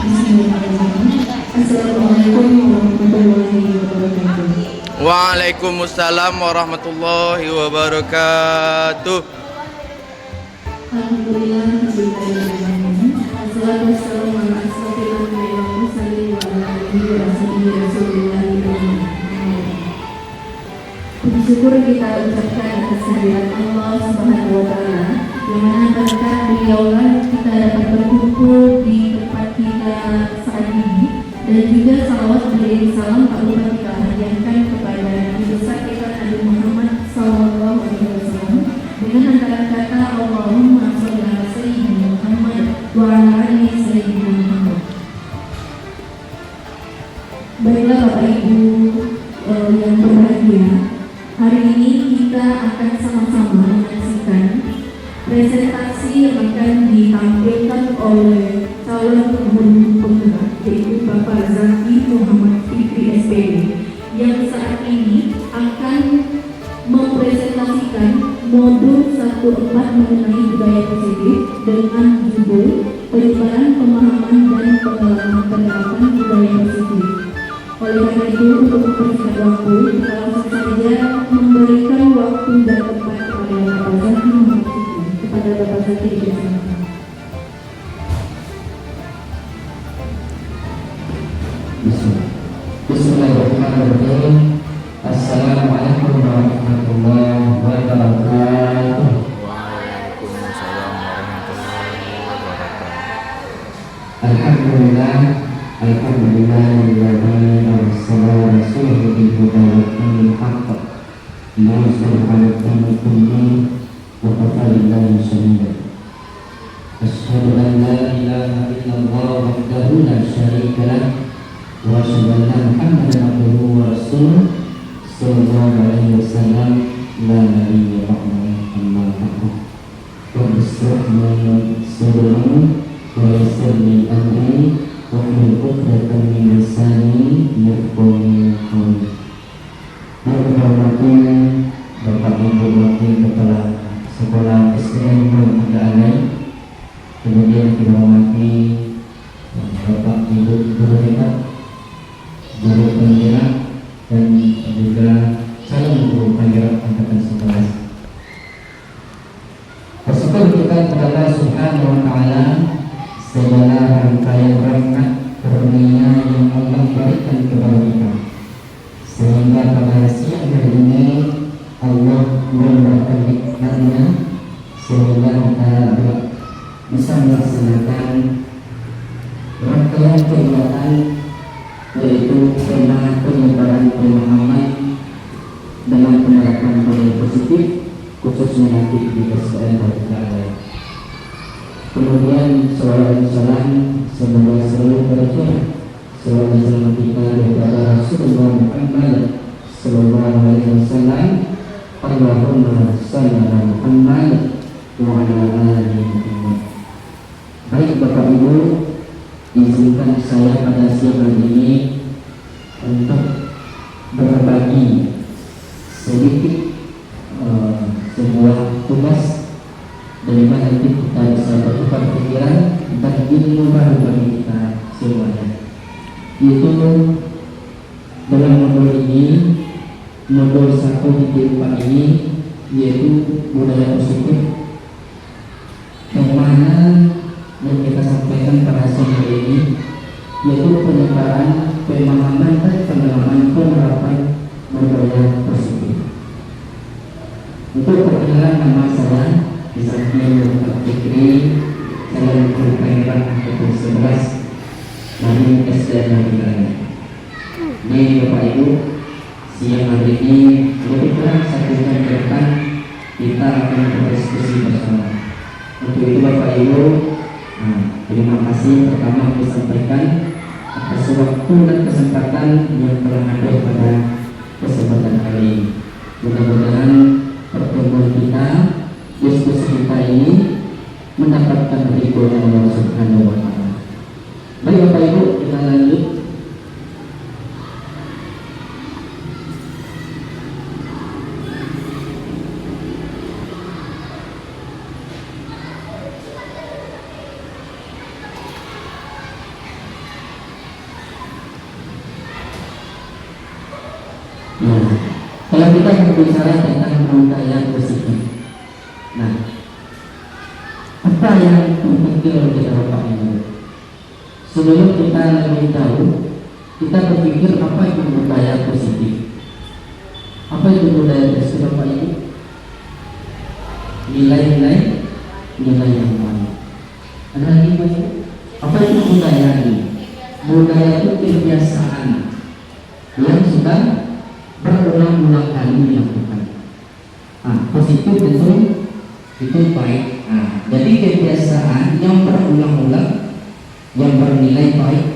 Bismillahirrahmanirrahim. Assalamualaikum warahmatullahi wabarakatuh. Waalaikumsalam warahmatullahi wabarakatuh. Alhamdulillah Rabbil Assalatu wassalamu ala asrofil anbiya'i wal mursalin wa ala alihi wa sahbihi Rasulillah. Puji syukur kita ucapkan atas kehadiran Allah Subhanahu wa taala yang mana berkat beliaulah kita dapat berkumpul di tempat kita saat ini, dan juga salawat beriring salam tak lupa kita hadiahkan kepada Nabi besar kita Nabi Muhammad SAW dengan antara kata Allahumma sholli ala sayyidina Muhammad wa ala ali sayyidina Muhammad. Baiklah Bapak Ibu yang berbahagia, hari ini kita akan sama-sama menyaksikan presentasi yang akan ditampilkan oleh calon gubernur penggerak, yaitu Bapak Zaki Muhammad Fikri SPD, yang saat ini akan mempresentasikan modul 14 mengenai budaya positif dengan judul penyebaran pemahaman dan pengalaman penerapan budaya positif. Oleh karena itu, untuk mempersingkat waktu, kita langsung saja memberikan waktu dan tempat kepada Bapak Zaki Muhammad Fikri. Kepada Bapak Zaki dipersilakan. Bismillahirrahmanirrahim. Assalamualaikum warahmatullahi wabarakatuh. Waalaikumsalam warahmatullahi wabarakatuh. Alhamdulillah, alhamdulillah alladzi arsala rasulahu bil huda wa dinil haqq liyuzhirahu 'ala dini kullihi wa kafa billahi shahida. Asyhadu an la ilaha illallah wahdahu la syarika lah wa asyhadu anna Muhammadan abduhu wa rasuluh sallallahu alaihi wasallam la nabiyya ba'dahu amma ba'du. Rabbi ishrah li sadri wa yassir li amri wahlul 'uqdatam min lisani yafqahu qawli. Hormati Bapak Ibu Wakil Kepala Sekolah SDN Muhammad Ali, kemudian dihormati Bapak Ibu guru hebat, guru penggerak, dan juga calon guru penggerak angkatan 11. Bersyukur kita kepada Allah Subhanahu wa taala segala rangkaian rahmat karunia yang Allah berikan kepada kita, sehingga pada siang hari ini Allah memberikan nikmatnya sehingga kita bisa melaksanakan rangkaian kegiatan, yaitu tema penyebaran pemahaman dengan penerapan budaya positif, khususnya nanti di SDN Muhammad. Kemudian salawat dan salam semoga selalu tercurah selama zaman kita kepada Rasulullah Muhammad sallallahu alaihi wasallam. Allahumma shalli ala Muhammad wa ala ali Muhammad. Baik Bapak Ibu, izinkan saya pada siang hari ini untuk berbagi sedikit sebuah tugas dari mana nanti kita bisa bertukar pikiran dan ilmu baru bagi kita semuanya. Yaitu dalam modul ini, modul 1.4 ini, yaitu budaya positif, yang mana yang kita sampaikan pada siang hari ini yaitu penyebaran pemahaman dan pengalaman penerapan budaya positif. Untuk perkenalan, nama saya Zaki Muhammad Fikri, saya guru penggerak angkatan 11 dari SDN Muhammad. Ini Bapak Ibu, siang hari ini lebih kurang 1 jam ke depan kita akan berdiskusi bersama. Untuk itu Bapak Ibu, terima kasih pertama aku sampaikan atas waktu dan kesempatan yang telah hadir pada kesempatan kali ini. Mudah-mudahan pertemuan kita, diskusi kita ini mendapatkan ridho Allah Subhanahu wa taala. Baik Bapak Ibu, kita lanjut. Ya, kalau kita berbicara tentang budaya positif, nah, apa yang penting untuk kita Bapak Ibu? Sebelum kita lebih tahu, kita berpikir apa itu budaya positif? Apa itu budaya positif Bapak Ibu? Nilai-nilai yang baik. Ada lagi Pak Ibu? Apa itu budaya ini? Budaya itu kebiasaan yang sudah berulang-ulang kali dilakukan. Positif tentu itu baik. Jadi kebiasaan yang berulang-ulang yang bernilai baik.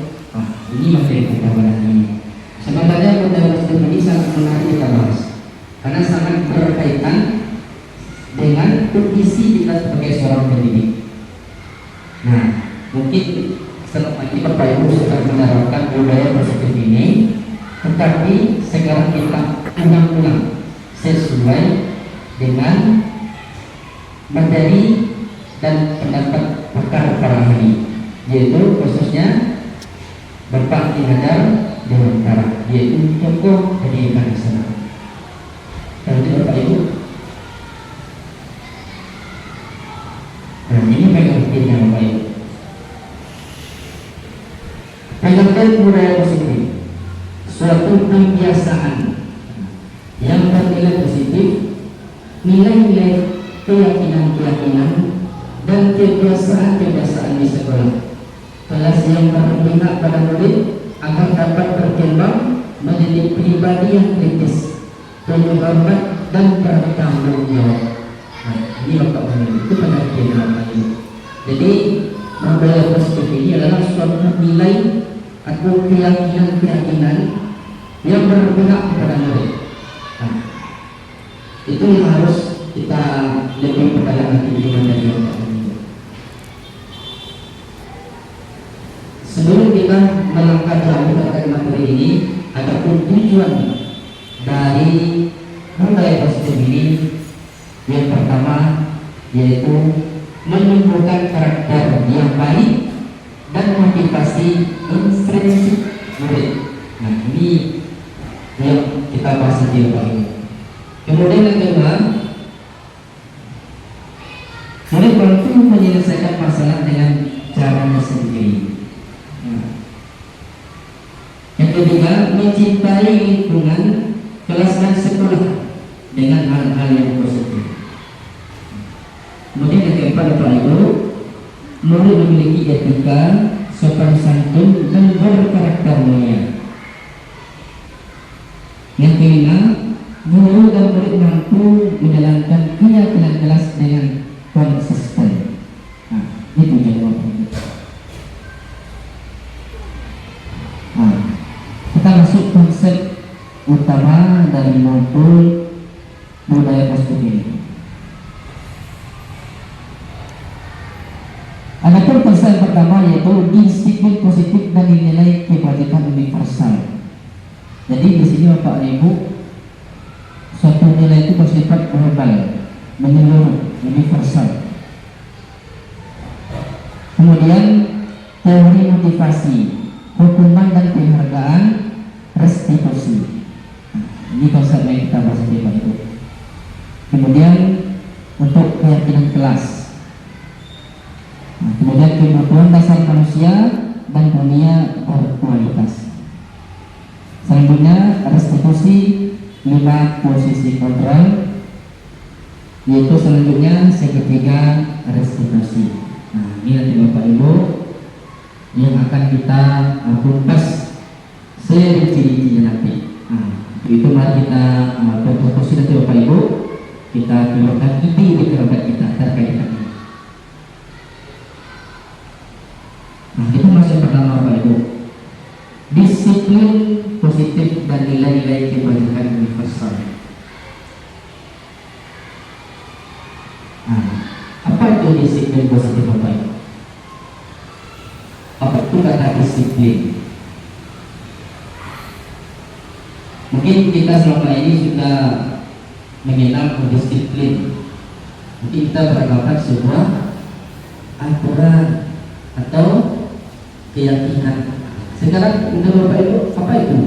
Ini materi kita pada hari ini. Sebenarnya budaya positif ini sangat menarik kita bahas karena sangat berkaitan dengan kondisi kita sebagai seorang pendidik. Nah, mungkin setelah ini Bapak Ibu sudah menerapkan budaya positif ini, tetapi sekarang kita ulang-ulang sesuai dengan materi dan pendapat pakar para ahli, yaitu khususnya Bapak Ki Hajar Dewantara, yaitu tokoh pendidikan nasional. Jadi Bapak Ibu, nah ini pengertiannya Bapak Ibu. Pengertian budaya positif, suatu kebiasaan yang bernilai positif, nilai-nilai keyakinan-keyakinan dan kebiasaan-kebiasaan di sekolah, kelas yang berpihak pada murid agar dapat berkembang menjadi pribadi yang kritis, penuh hormat dan bertanggung jawab. Nah, ini Bapak Ibu, itu pengertian Bapak Ibu. Jadi budaya positif ini adalah suatu nilai atau keyakinan-keyakinan yang berpihak kepada murid. Nah, itu yang harus kita lebih perdalam lagi dengan dari Bapak Ibu. Sebelum kita melangkah jauh terkait materi ini, ataupun tujuan dari budaya positif ini, yang pertama yaitu menumbuhkan karakter yang baik dan motivasi intrinsik murid. Nah, ini yang kita bahas di Bapak Ibu. Kemudian yang kedua, murid mampu menyelesaikan masalah dengan caranya sendiri. Yang ketiga, mencintai lingkungan kelas dan sekolah dengan hal-hal yang positif. Kemudian yang keempat Bapak Ibu, murid memiliki etika, sopan santun dan berkarakter mulia. Yang kelima, guru dan murid mampu menjalankan keyakinan kelas dengan konsisten. Nah, itu jawaban Ibu. Nah, kita masuk konsep utama dari modul budaya positif ini. Adapun konsep pertama yaitu disiplin positif dan dinilai kebajikan universal. Jadi di sini Bapak Ibu, suatu nilai itu bersifat global, menyeluruh, universal. Kemudian teori motivasi, hukuman dan penghargaan, restitusi. Ini konsep yang kita bahas di Bapak Ibu. Kemudian untuk keyakinan kelas. Kemudian kebutuhan dasar manusia dan dunia berkualitas. Selanjutnya restitusi, 5 posisi kontrol, yaitu selanjutnya segitiga restitusi. Nah, ini nanti Bapak Ibu yang akan kita kupas seri-cirinya nanti. Itu mari kita berfokus nanti Bapak Ibu, kita keluarkan ide kita terkait dengan ini. Nah, itu masuk pertama Bapak Ibu, disiplin positif dan nilai-nilai kebajikan universal. Nah, apa itu disiplin positif Bapak Ibu? Apa itu kata disiplin? Mungkin kita selama ini sudah mengenal disiplin. Mungkin kita beranggapan sebuah aturan atau keyakinan. Sekarang menurut Bapak Ibu, apa itu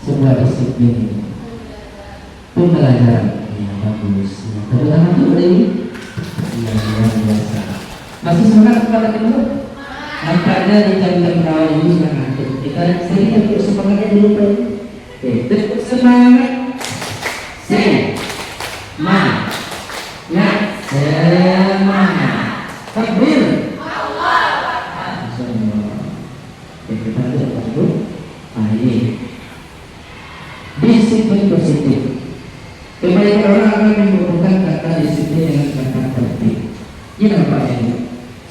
sebuah disiplin pembelajaran yang bagus. Tepuk tangan dulu ini. Yang luar biasa. Masih semangat kepada dulu? Nampaknya di jam-jam awal ini semangat. Kita sering untuk semangatnya dulu. Oke, tepuk semangat. Semangat. Semangat. Takbir. Kita lihat dulu. Ini disiplin positif. Kebanyakan orang akan membutuhkan kata disiplin dengan kata tertib. Ini apa ini?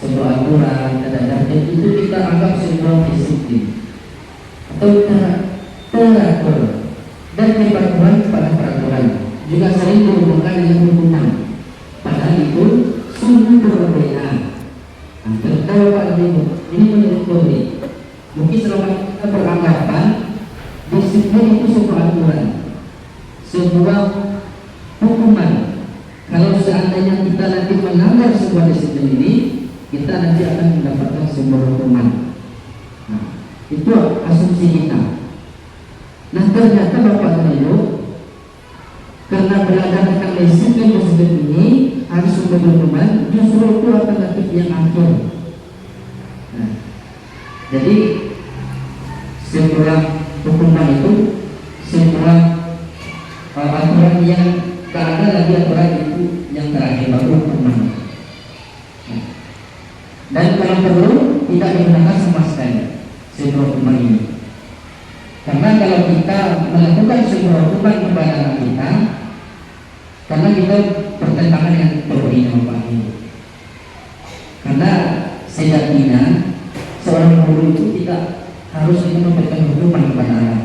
Sebuah aturan, tanda itu kita anggap sebuah disiplin atau teratur dan kepatuhan pada peraturan. Juga sering dihubungkan dengan hukuman. Padahal itu sungguh berbeda. Tertawa Pak Ibu, ini menurut Polri. Mungkin selama kita beranggapan disiplin itu sebuah aturan, sebuah hukuman. Kalau seandainya kita nanti melanggar sebuah disiplin ini, kita nanti akan mendapatkan sebuah hukuman. Nah, itu asumsi kita. Nah, ternyata Bapak dan Ibu, karena berada tentang disiplin ini harus sebuah hukuman, justru itu alternatif yang akhir. Nah, jadi sebuah hukuman itu sebuah aturan yang tak ada lagi aturan itu yang terakhir baru hukuman. Dan kalau perlu tidak digunakan sama sekali sebuah hukuman ini. Karena kalau kita melakukan sebuah hukuman kepada anak kita, karena kita bertentangan dengan teori Bapak ini. Karena sejatinya seorang guru itu tidak harus memberikan hukuman kepada anak.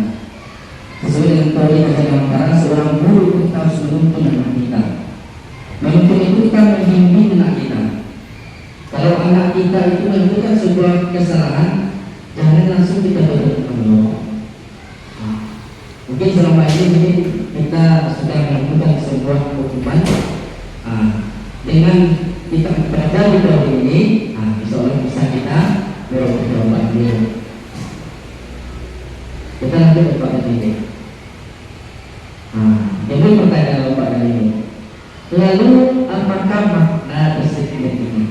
Sesuai dengan teori ajaran seorang guru itu harus menuntun anak kita. Menuntun itu kita membimbing anak kita. Kalau anak kita itu melakukan sebuah kesalahan, jangan langsung kita berhukum. Mungkin selama ini kita sudah melakukan sebuah hukuman. Dengan kita berada di teori ini, seorang bisa kita berubah dulu. Kita nanti Bapak dan Ibu. Ini pertanyaan Bapak dan Ibu. Lalu apakah makna disiplin ini?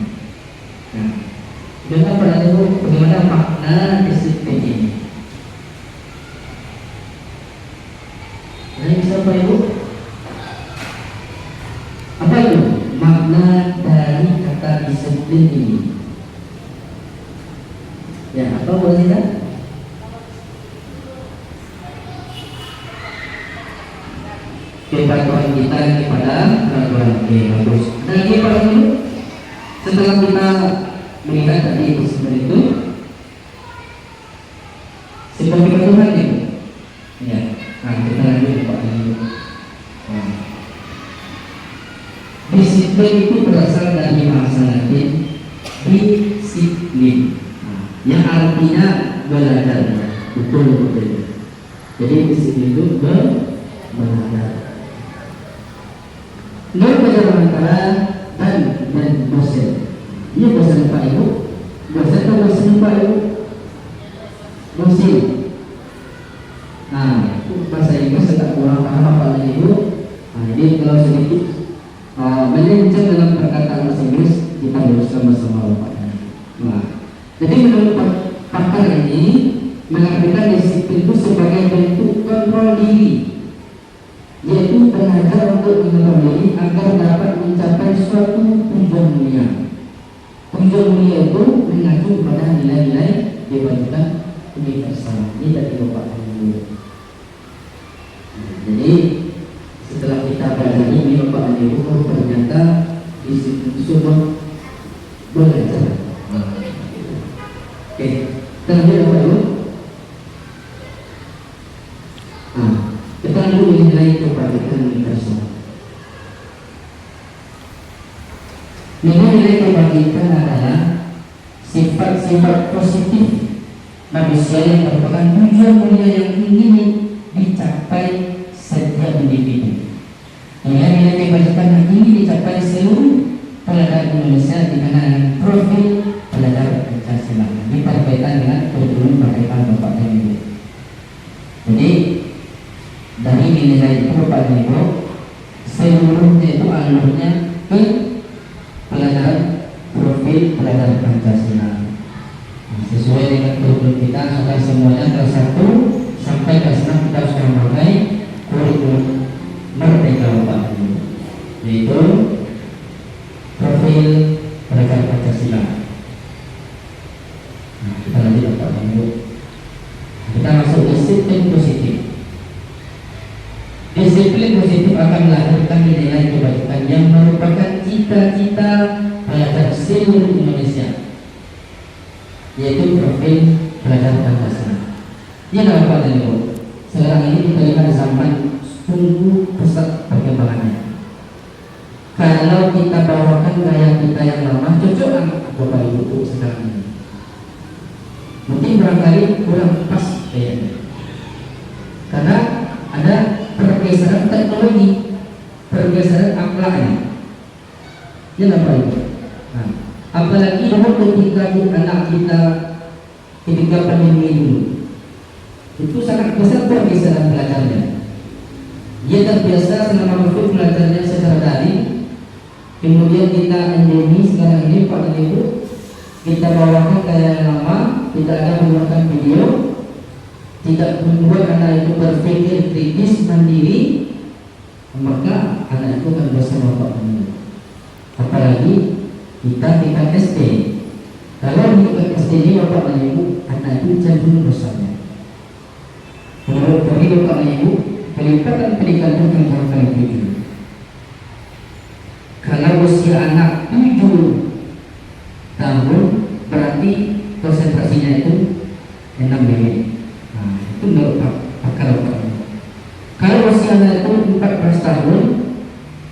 Dengan Bapak dan Ibu, bagaimana makna disiplin ini? Nah, siapa Ibu? Apa itu makna dari kata disiplin ini? Ya, apa boleh tidak? Kepatuhan kita kepada peraturan. Bagus. Nah, ini Pak Ibu, setelah kita melihat tadi disiplin itu sebuah kepatuhan itu. Ya. Nah, kita lanjut Pak Ibu. Disiplin itu berasal dari bahasa Latin disiplin, yang artinya belajar. Betul. Jadi disiplin itu belajar. Lalu bagaimana antara dan dosen? Ini dosen Pak Ibu, dosen atau dosen Pak Ibu? Dosen. Nah, bahasa Inggris saya tak kurang paham Pak Ibu. Jadi kalau sedikit melenceng dalam perkataan bahasa Inggris, kita luruskan bersama Bapak. Nah, jadi menurut pakar ini mengartikan disiplin itu sebagai bentuk kontrol diri, yaitu belajar untuk mengetahui agar dapat mencapai suatu tujuan mulia. Tujuan mulia itu mengacu pada nilai-nilai kebajikan universal. Ini dari Bapak Ibu. Jadi setelah kita belajar ini Bapak Ibu, ternyata disiplin itu semua belajar. Oke, kita lanjut Bapak Ibu. Kita dulu nilai kebajikan universal. Nilai kebajikan adalah sifat-sifat positif manusia yang merupakan tujuan mulia yang ingin dicapai setiap individu. Nilai kebajikan yang ingin dicapai seluruh pelajar Indonesia dengan profil pelajar Pancasila. Ini berkaitan dengan kurikulum berkaitan Bapak dan Ibu. Jadi nilai itu Bapak dan Ibu seluruhnya itu alurnya ke pelajaran profil pelajaran Pancasila. Nah, sesuai dengan kurikulum kita sampai semuanya kelas 1 sampai kelas 6 kita sudah memakai kurikulum Merdeka Bapak dan Ibu, yaitu profil pelajaran Pancasila. Nah, kita lanjut Bapak dan Ibu. Kita masuk disiplin positif. Disiplin positif akan melahirkan nilai kebajikan yang merupakan cita-cita pelajar seluruh Indonesia, yaitu profil pelajar Pancasila. Ini adalah Bapak dan Ibu. Sekarang ini kita lihat zaman sungguh pesat perkembangannya. Kalau kita bawakan gaya kita yang lama, cocok Bapak Ibu sekarang ini. Mungkin barangkali kurang pas kayaknya, karena ada pergeseran teknologi, pergeseran akhlaknya. Ya Bapak Ibu. Nah, apalagi dulu ketika anak kita ketika pandemi ini, itu sangat besar pergeseran belajarnya. Dia terbiasa selama waktu belajarnya secara daring, kemudian kita endemi sekarang ini Pak dan Ibu, kita bawakan kayak yang lama, tidak ada menggunakan video, tidak membuat anak itu berpikir kritis mandiri, maka anak itu akan bosan Bapak dan Ibu. Apalagi kita tingkat SD. Kalau di tingkat SD ini Bapak dan Ibu, anak itu cenderung bosannya. Menurut kami Bapak dan Ibu, kelipatan pendidikan itu yang paling tinggi. Kalau usia anak 7 tahun, berarti konsentrasinya itu 6 menit. Nah, itu menurut pakar. Kalau usia anak itu 14 tahun,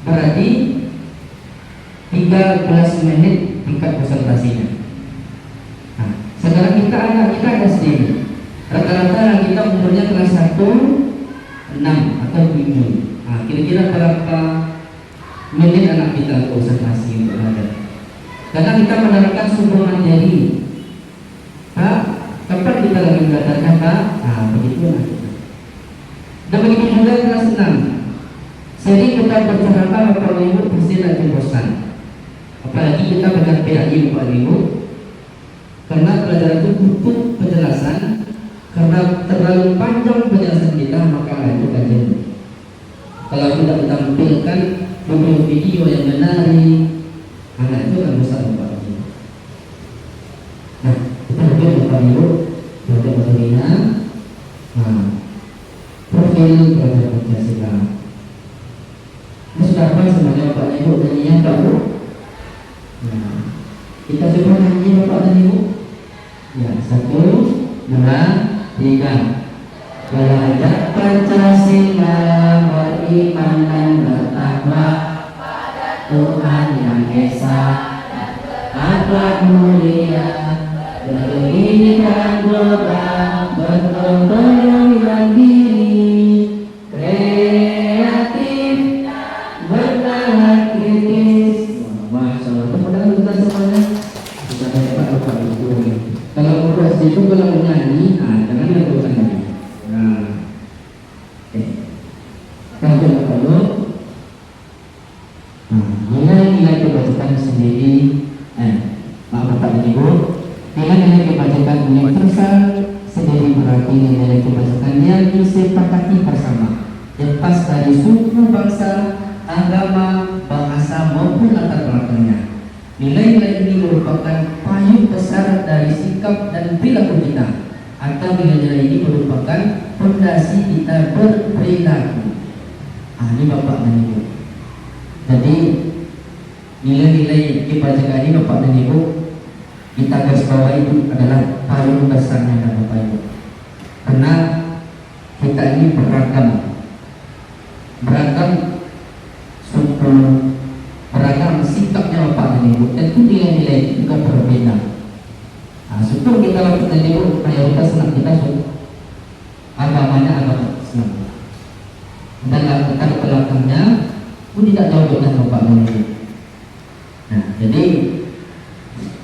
berarti 13 menit tingkat konsentrasinya. Nah, sekarang kita anak kita ada sendiri. Rata-rata anak kita umurnya kelas 1, 6 atau 7. Nah, kira-kira berapa menit anak kita konsentrasi untuk belajar? Karena kita menerapkan sumber materi. Pak, kapan kita lagi belajar kata? Nah, begitu lah kita. Dan begitu juga kelas 6. Jadi kita bercerita Bapak Ibu pasti nanti bosan. Apalagi kita belajar PAI Bapak Ibu, karena pelajaran itu butuh penjelasan. Karena terlalu panjang penjelasan kita, maka itu kajian. Kalau tidak ditampilkan video yang menarik, anak itu akan bosan Bapak Ibu. Nah, kita lanjut Bapak Ibu, belajar materinya. Nah, profil pelajar Pancasila. Ini sudah apa semuanya Bapak Ibu dan yang tahu? Nah, kita coba nyanyi Bapak dan Ibu. Ya, 1, 2, 3. Belajar Pancasila, beriman dan bertakwa Tuhan yang Esa, akhlak mulia, pendidikan global, bergotong royong mandiri, kreatif, bertahan kritis. Masya Allah, teman-teman kita semuanya bisa hebat Bapak Ibu. Kalau urus itu kalau menyanyi, jangan dilakukan lagi. Nah, lanjut Bapak Ibu. Nilai-nilai kebajikan sendiri, maaf Bapak dan Ibu, nilai-nilai kebajikan universal sendiri berarti nilai kebajikan yang disepakati bersama, lepas dari suku, bangsa, agama, bahasa maupun latar belakangnya. Nilai-nilai ini merupakan payung besar dari sikap dan perilaku kita, atau nilai-nilai ini merupakan fondasi kita berperilaku. Ini Bapak dan Ibu. Jadi nilai-nilai kebajikan ini Bapak dan Ibu, kita garis bawah itu adalah payung besarnya Bapak Ibu. Karena kita ini beragam suku, beragam sikapnya Bapak dan Ibu, tentu nilai-nilai itu juga berbeda. Nah, suku kita Bapak dan Ibu, mayoritas anak kita suku agamanya agama Islam, dan latar belakangnya pun tidak jauh dengan Bapak dan Ibu. Nah, jadi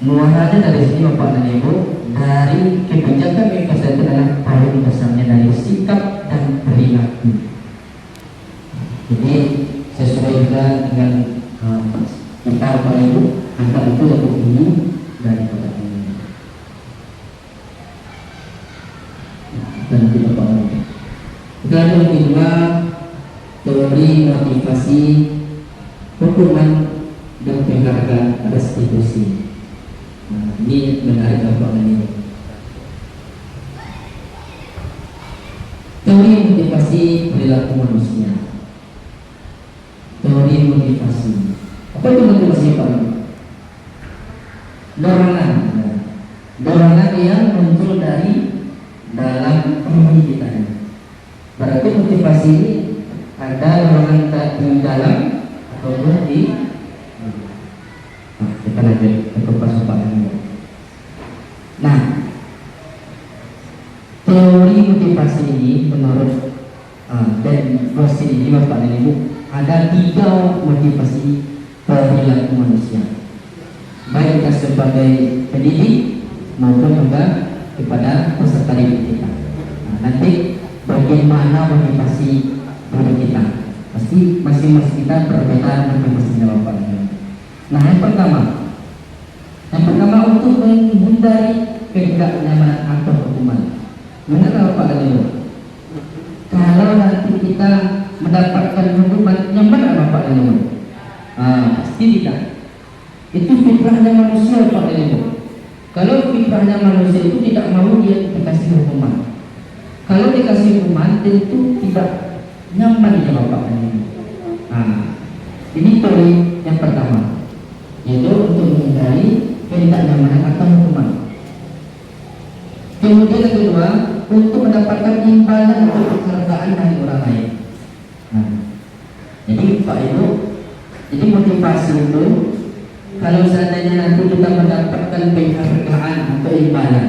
muaranya dari sini Bapak dan Ibu, dari kebijakan investasi adalah payung besarnya dari sikap dan perilaku. dan tidak paham. Dan yang kedua, teori motivasi hukuman dan penghargaan restitusi. Nah, ini menarik apa ini? Teori motivasi perilaku manusia. Teori motivasi. Apa itu motivasi Pak? Dorongan. Dorongan yang muncul dari dalam diri kita. Berarti motivasi ini ada dorongan di dalam ataupun di. Kita lanjut untuk pasokan. Nah, teori motivasi ini menurut dan dosen ini Bapak dan Ibu ada 3 motivasi perilaku manusia, baik kita sebagai pendidik maupun juga kepada peserta didik kita. Nah, nanti bagaimana motivasi diri kita, pasti masing-masing kita berbeda motivasinya Bapak dan Ibu. Nah, yang pertama untuk menghindari ketidaknyamanan atau hukuman. Benar Bapak dan Ibu? Kalau nanti kita mendapatkan hukuman, nyaman apa Bapak dan Ibu? Pasti tidak. Itu fitrahnya manusia Bapak dan Ibu. Kalau fitrahnya manusia itu tidak mau dia dikasih hukuman. Kalau dikasih hukuman tentu tidak nyaman ya Bapak dan Ibu. Ini teori yang pertama, yaitu untuk menghindari ketidaknyamanan atau hukuman. Kemudian yang kedua, untuk mendapatkan imbalan atau penghargaan dari orang lain. Nah, jadi Pak Ibu, jadi motivasi itu kalau seandainya nanti kita mendapatkan penghargaan atau imbalan,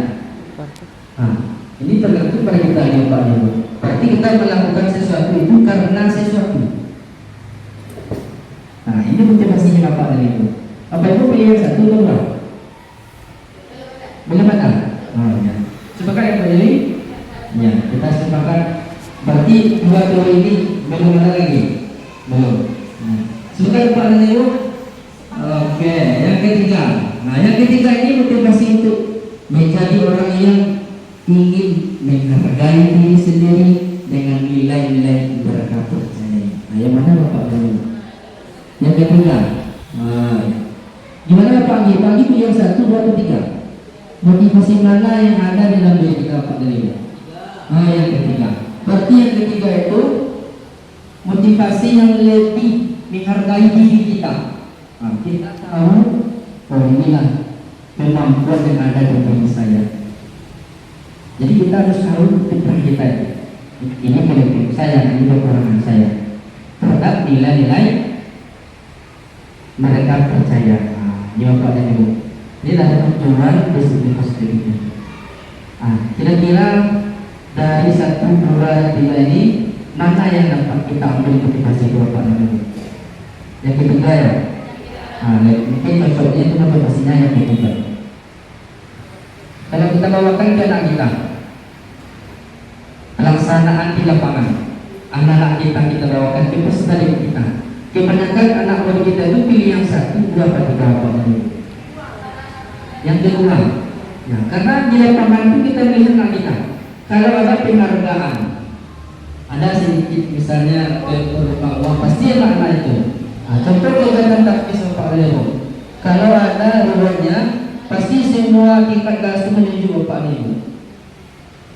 ini tergantung pada kita ya Pak Ibu. Berarti kita melakukan sesuatu itu karena sesuatu. Nah, ini motivasinya Bapak dan Ibu. Apa Ibu pilih yang satu atau dua? Belum ada. Ya. Sepakat yang berdiri? Ya, kita sepakat. Berarti 2 teori ini belum ada lagi. Belum. Sepakat Pak dan Ibu? Oke, yang ketiga. Nah, yang ketiga ini motivasi untuk menjadi orang yang ingin menghargai diri sendiri dengan nilai-nilai berkah percaya. Nah, yang mana Bapak dan Ibu? Yang ketiga. Gimana Pak Anggi? Pak Anggi pilih yang 1, 2, atau 3? Motivasi mana yang ada dalam diri kita Pak Anggi? Yang ketiga. Berarti yang ketiga itu motivasi yang lebih menghargai diri kita. Kita tahu, inilah kemampuan yang ada di diri saya. Jadi kita harus tahu fitrah kita. Ini kelebihan saya, ini kekurangan saya terhadap nilai-nilai mereka percaya. Ini Bapak dan Ibu. Ini adalah tujuan disiplin positif ini. Kira-kira dari 1, 2, 3 ini mana yang dapat kita ambil motivasi Bapak dan Ibu? Yang ketiga ya. Mungkin cocoknya itu motivasinya yang ketiga. Kalau kita bawakan ke anak kita, pelaksanaan di lapangan, anak-anak kita bawakan ke peserta didik kita. Kebanyakan anak murid kita itu pilih yang 1, 2, atau 3 Bapak dan Ibu. Yang kedua, ya, karena di lapangan itu kita melihat anak kita. Kalau ada penghargaan, ada sedikit misalnya berupa uang, pasti anak-anak itu. Contoh kegiatan taktis Bapak dan Ibu. Kalau ada rewardnya, pasti semua tingkat kelas itu menuju Bapak dan Ibu.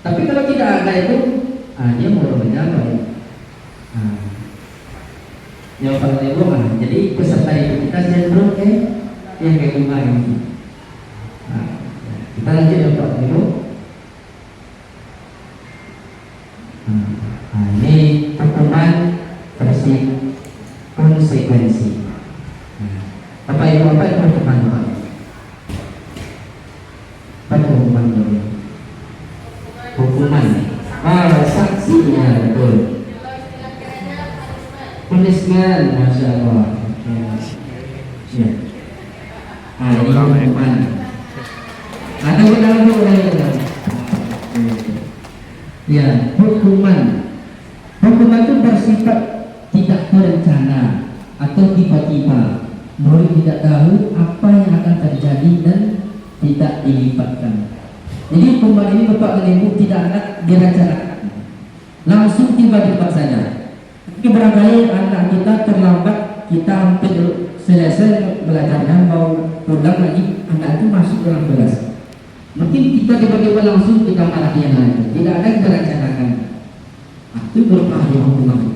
Tapi kalau tidak ada itu, dia mau berapa ya? Ya Bapak dan Ibu, jadi peserta didik kita cenderung yang kayak gimana ini. Kita lanjut ya Bapak dan Ibu. Ini hukuman versi konsekuensi. Bapak Ibu, apa itu hukuman Bapak? Apa itu hukuman Bapak? Hukuman. Saksinya betul. Punishment, Masya Allah. Ya. Ini hukuman. Ada dalam hukuman. Ya, hukuman. Hukuman itu bersifat tidak terencana atau tiba-tiba. Murid tidak tahu apa yang akan terjadi dan tidak dilibatkan. Jadi kumpulan ini Bapak dan Ibu tidak akan direncanakan, langsung tiba di tempat saja. Tapi barangkali anak kita terlambat, kita hampir selesai belajarnya, mau pulang lagi, anak itu masuk dalam kelas. Mungkin kita tiba-tiba langsung ke kamar yang lain, tidak ada yang direncanakan. Itu berupa hukuman.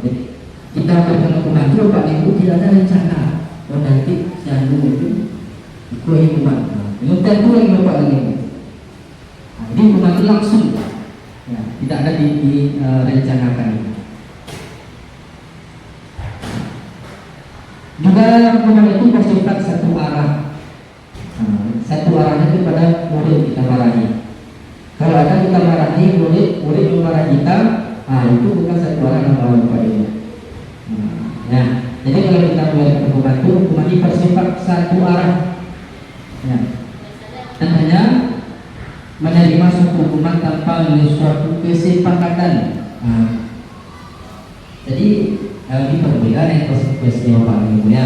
Kita berhukuman itu Bapak dan Ibu tidak ada rencana. Oh nanti si anu itu hukuman. Itu tentu yang Bapak dan Ibu. Jadi hukuman itu langsung, ya, tidak ada direncanakan. Juga hukuman itu bersifat satu arah. Satu arahnya kepada murid kita marahi. Kalau ada kita marahi murid memarahi kita, itu bukan satu arah yang Bapak Ibu. Ya, jadi kalau kita melihat hukuman ini bersifat satu arah. Ya. Dan hanya menerima suatu hukuman tanpa melalui suatu kesepakatan. Jadi ini perbedaan yang konsekuensi Bapak Ibu ya.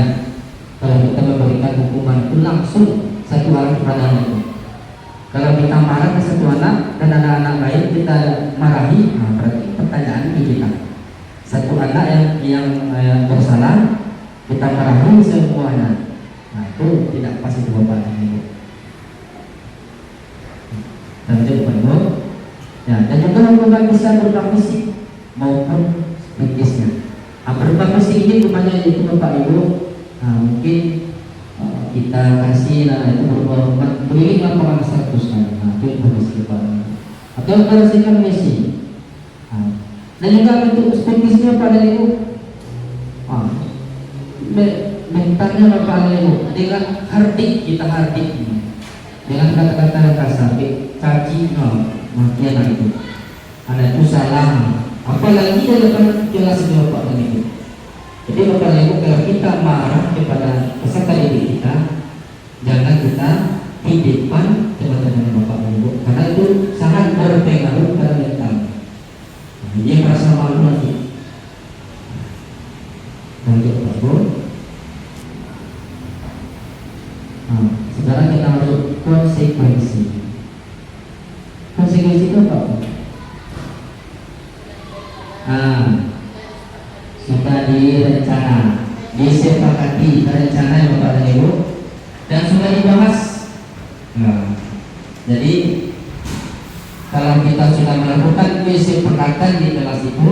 Kalau kita memberikan hukuman itu langsung satu arah kepada anak itu. Kalau kita marah ke satu anak dan anak-anak lain kita marahi, berarti pertanyaan ini kita. Satu anak yang bersalah kita marahi semuanya. Itu tidak pas itu Bapak dan Ibu. Lanjut Bapak Ibu. Ya, dan juga hukuman bisa berupa fisik maupun psikisnya. Berupa fisik ini hukumannya itu Bapak Ibu. Mungkin kita kasih itu berupa beri laporan status kan. Itu harus kita. Atau kasihkan misi. Dan juga bentuk psikisnya pada Ibu. Mentalnya Bapak dan Ibu dengan hardik kita hardik dengan kata-kata yang kasar, caci, makian itu. Anak itu salah. Apalagi dalam jelas Bapak dan Ibu. Jadi Bapak dan Ibu kalau kita marah kepada peserta didik kita, jangan kita di depan teman-teman Bapak dan Ibu, karena itu sangat berpengaruh pada mental. Dia merasa malu nanti. Lanjut Bapak Ibu. Sekarang kita masuk konsekuensi. Konsekuensi itu apa? Sudah direncana, disepakati rencana yang Bapak dan Ibu, dan sudah dibahas. Jadi kalau kita sudah melakukan kesepakatan di kelas itu,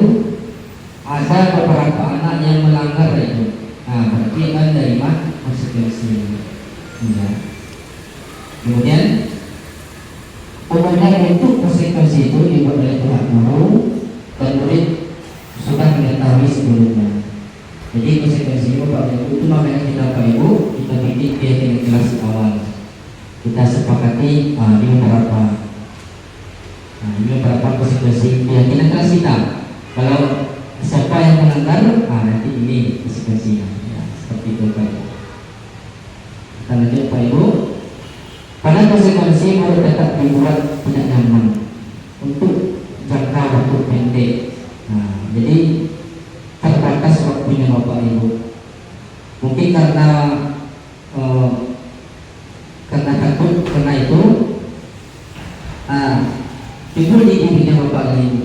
ada beberapa anak yang melanggar itu. Berarti akan menerima konsekuensi. Ya. Kemudian umumnya untuk konsekuensi itu dibuat oleh pihak guru dan murid sudah mengetahui sebelumnya. Jadi konsekuensi Bapak Ibu itu makanya kita Bapak Ibu kita bikin kegiatan kelas awal. Kita sepakati ini beberapa konsekuensi keyakinan kelas kita. Kalau siapa yang melanggar, nanti ini konsekuensinya. Ya, seperti itu Pak Ibu. Kita lanjut Pak Ibu. Pada konsekuensi harus tetap dibuat tidak nyaman untuk jangka waktu pendek. Jadi terbatas waktunya Bapak Ibu. Mungkin karena takut karena itu timbul di dirinya Bapak Ibu.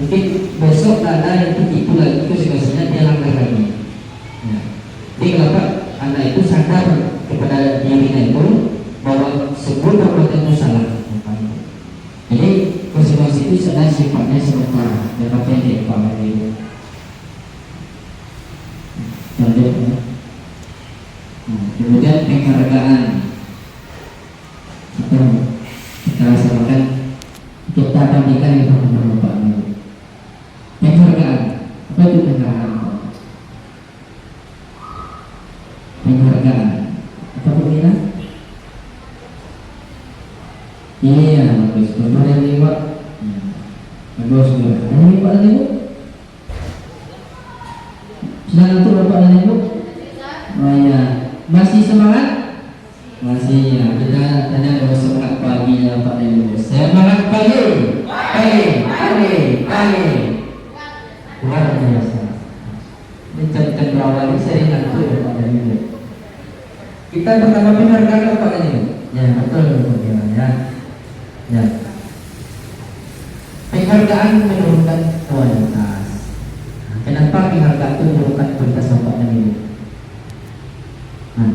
Mungkin besok ada yang itu lagi konsekuensinya dia langgar lagi. Jadi kenapa anak itu sadar kepada dirinya itu bahwa sebuah perbuatan itu salah. Jadi konsekuensi itu sudah sifatnya sementara, jangka pendek Bapak Ibu. Kemudian penghargaan. Kita rasakan kita bandingkan itu dengan Bapak Ibu. Penghargaan, apa itu penghargaan? Penghargaan, apa itu? Iya, bagus. Kemarin lewat, bagus juga. Ada Bapak dan Ibu? Sudah ngantuk Bapak dan Ibu? Oh ya, masih semangat? Masih ya. Kita tanya bahwa semangat pagi ya Bapak dan Ibu. Semangat pagi, pagi. Luar biasa. Ini jam berawal ini sering ngantuk ya Bapak dan Ibu. Kita pertama penghargaan Bapak dan Ibu. Ya betul ya. Ya. Penghargaan menurunkan kualitas. Kenapa penghargaan itu menurunkan kualitas Bapak dan Ibu? Nah,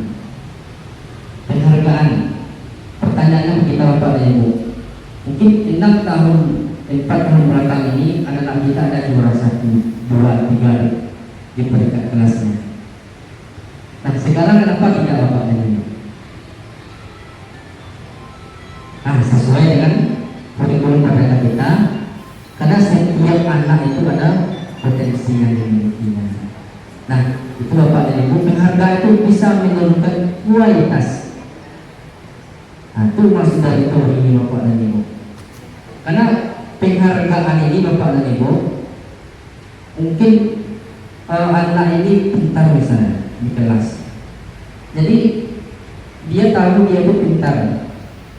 penghargaan. Pertanyaannya kita Bapak dan Ibu. Mungkin 4 tahun belakang ini anak-anak kita ada juara 1, 2, 3 di peringkat kelasnya. Nah sekarang kenapa tidak Bapak dan Ibu? Sesuai dengan kurikulum merdeka kita, karena setiap anak itu ada potensi yang dimilikinya. Nah itu Bapak dan Ibu, penghargaan itu bisa menurunkan kualitas. Nah itu maksud dari teori ini Bapak dan Ibu. Karena penghargaan ini Bapak dan Ibu, mungkin anak ini pintar misalnya di kelas, jadi dia tahu dia itu pintar,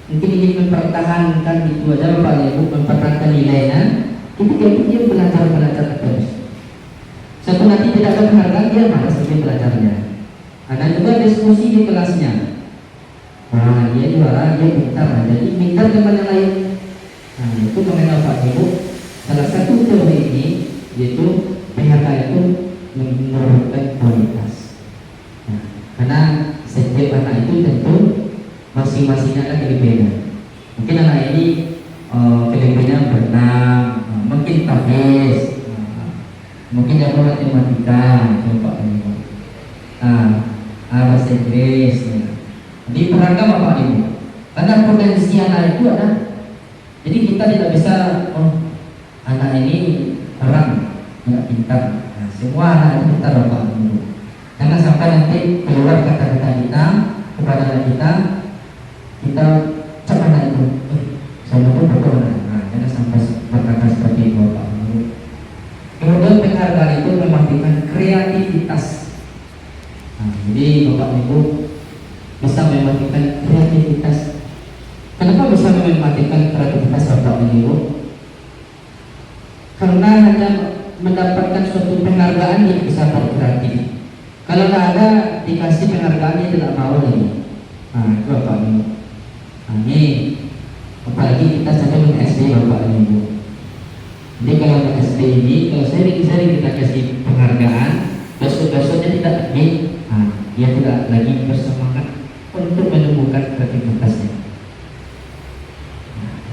mungkin ingin mempertahankan itu aja Bapak dan Ibu, mempertahankan nilainya. Ketika itu dia belajar terus. Suatu nanti tidak ada penghargaan, dia malas lagi belajarnya. Ada juga diskusi di kelasnya. Wah dia juara, dia pintar, jadi pintar teman yang lain. Nah itu mengenai Pak Ibu, salah satu teori ini yaitu penghargaan itu menurunkan kualitas. Nah, karena setiap anak itu tentu masing-masing ada kelebihan. Mungkin anak ini kelebihannya berenang, mungkin tapis, mungkin jago matematika, coba ini. Bahasa Inggris. Di beragam Bapak Ibu. Karena potensi anak itu ada. Jadi kita tidak bisa anak ini orang nggak pintar. Nah, semua anak itu pintar Bapak Ibu. Jangan sampai nanti keluar kata-kata kita kepada anak kita cakap anak itu, saya pun betul. Nah, jangan sampai berkata seperti itu Bapak Ibu. Kemudian penghargaan itu mematikan kreativitas. Nah, jadi Bapak Ibu bisa mematikan kreativitas. Kenapa bisa mematikan kreativitas Bapak dan Ibu? Karena hanya mendapatkan suatu penghargaan yang bisa berkreatif. Kalau nggak ada dikasih penghargaan dia tidak mau lagi. Nah itu Bapak Ibu. Nah ini apalagi kita sampai ke SD Bapak dan Ibu. Jadi kalau ke SD ini, kalau sering kita kasih penghargaan, besok-besoknya tidak lagi, dia tidak lagi bersemangat untuk menumbuhkan kreativitasnya.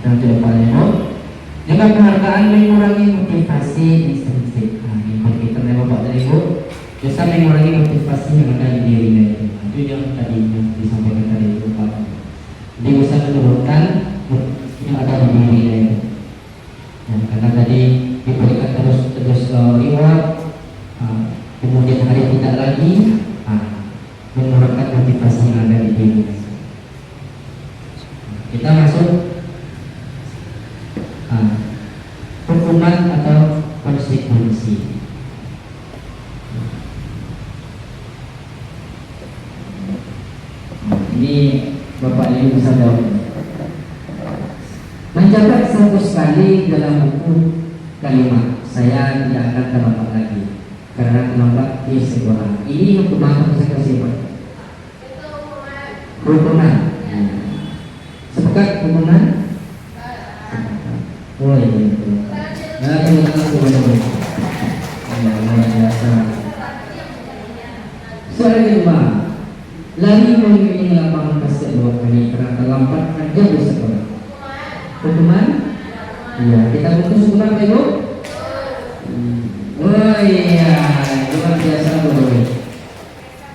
Dan tidak paling dengan penghargaan mengurangi motivasi intrinsik. Nah, ini kita Bapak dan Ibu bisa mengurangi motivasi yang ada di dirinya itu. Itu yang tadi yang disampaikan tadi itu Pak. Jadi bisa menurunkan yang ada di dirinya itu. Dan karena tadi diberikan terus reward, kemudian hari tidak lagi, menurunkan motivasi yang ada di dirinya. Kita masuk hukuman atau konsekuensi. Ini Bapak Ibu bisa jawab. Mencatat 100 kali dalam buku kalimat, saya tidak akan terlambat lagi karena terlambat disekolah. Ini hukuman atau konsekuensi Pak? Hukuman. Sepakat hukuman? Oh iya. Nah, teman-teman boleh. Luar biasa. Soal kedua, lari mengelilingi lapangan basket 2 kali karena terlambat aja di sekolah. Hukuman? Iya, kita putus hukuman Ibu. Oh iya, luar biasa boleh.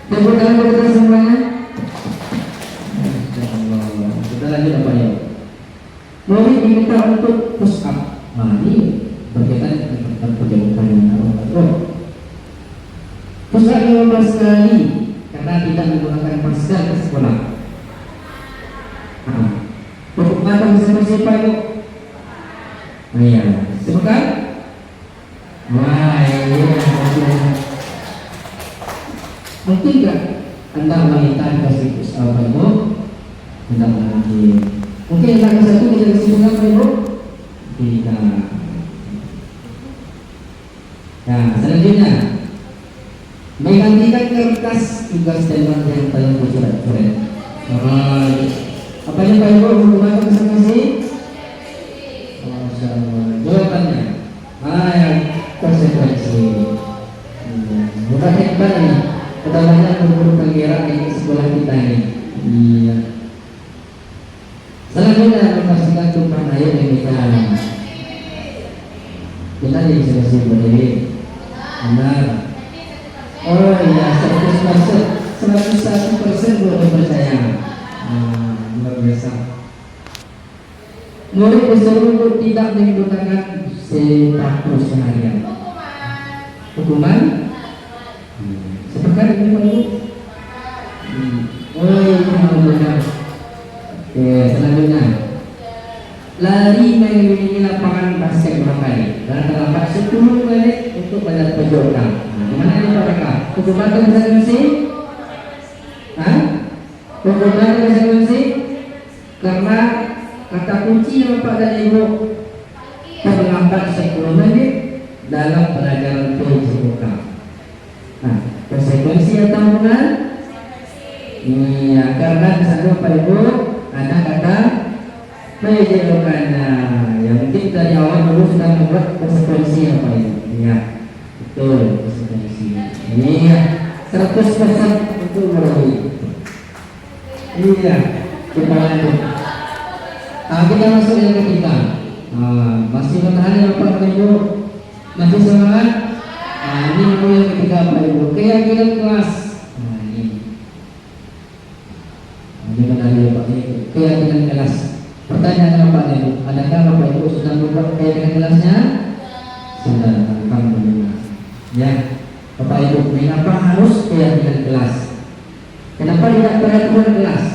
Tepuk tangan buat kita semuanya. Kita lanjut apa ya? Murid diminta untuk push up. Mari berkaitan dengan perjalanan yang push up 15 kali karena kita menggunakan masker ke sekolah. Untuk mata bersama-sama Pak Ibu. Iya, sepakat? Wah, iya. Mungkin nggak Anda wanita dikasih push up Pak Ibu? Tidak mungkin. Mungkin yang satu kita kesimpulan Pak Ibu? Tidak. Nah, selanjutnya menggantikan kertas tugas dan yang paling bercoret-coret. Apa yang Pak Ibu hukuman masing-masing? Kita diskusi boleh. Benar. Oh iya, 100%, 101% boleh percaya. Luar biasa. Murid disuruh untuk tidak menggunakan sepatu seharian. Hukuman? Sepakat ini Pak Ibu? Oh iya, benar. Oke, selanjutnya. Lari mengelilingi lapangan basket berapa kali? Dan terlambat 10 menit untuk banyak perjuangan. Gimana ini Pak Raka? Hukuman ke konsekuensi? Hukuman ke konsekuensi? Karena kata kunci Bapak dan Ibu, terlambat 10 menit dalam pelajaran PJOK. Konsekuensi atau bukan? Iya, karena di sana Bapak Ibu ada kata PJOK. Yang mungkin dari awal dulu sudah membuat konsekuensi apa itu? Iya, betul konsekuensi. Iya, 100% untuk melalui. Iya, kita lanjut. Kita masuk yang ketiga. Masih bertahan ya Bapak Ibu? Masih semangat? Ini yang ketiga Bapak Ibu. Keyakinan kelas. Ini benar ya Pak Ibu. Keyakinan kelas. Pertanyaan Bapak Ibu, adakah Bapak Ibu sudah membuat keyakinan kelasnya? Sudah, alhamdulillah. Ya, Bapak Ibu, mengapa harus keyakinan kelas? Kenapa tidak peraturan kelas?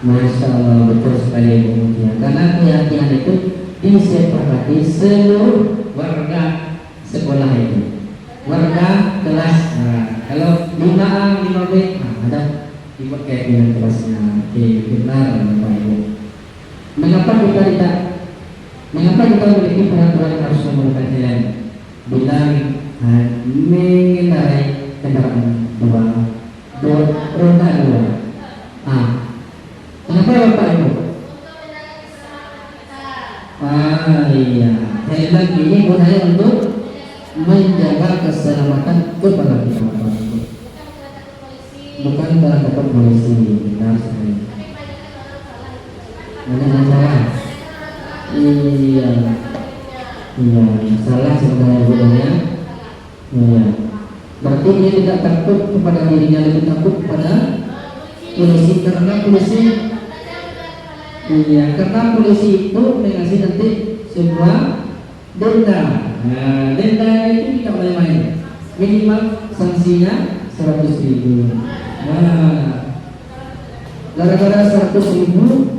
Masya Allah, betul sekali Ibu. Karena keyakinan itu disepakati seluruh warga sekolah itu, warga kelas. Kalau 5A, 5B, ada dibuat keyakinan kelasnya. Oke, benar Bapak Ibu. Mengapa kita memiliki peraturan harus menggunakan helm bila mengendarai kendaraan roda dua? Kenapa Bapak Ibu? Iya, helm ini gunanya untuk menjaga keselamatan kepada kita Bapak Ibu, bukan dalam tempat polisi. Benar sekali. Ada masalah? Iya, salah sebenarnya budaya. Iya, berarti dia tidak takut kepada dirinya, lebih takut kepada polisi. Karena polisi, karena polisi itu mengasih nanti sebuah denda. Denda itu tidak boleh main. Minimal sanksinya 100.000. Gara-gara 100.000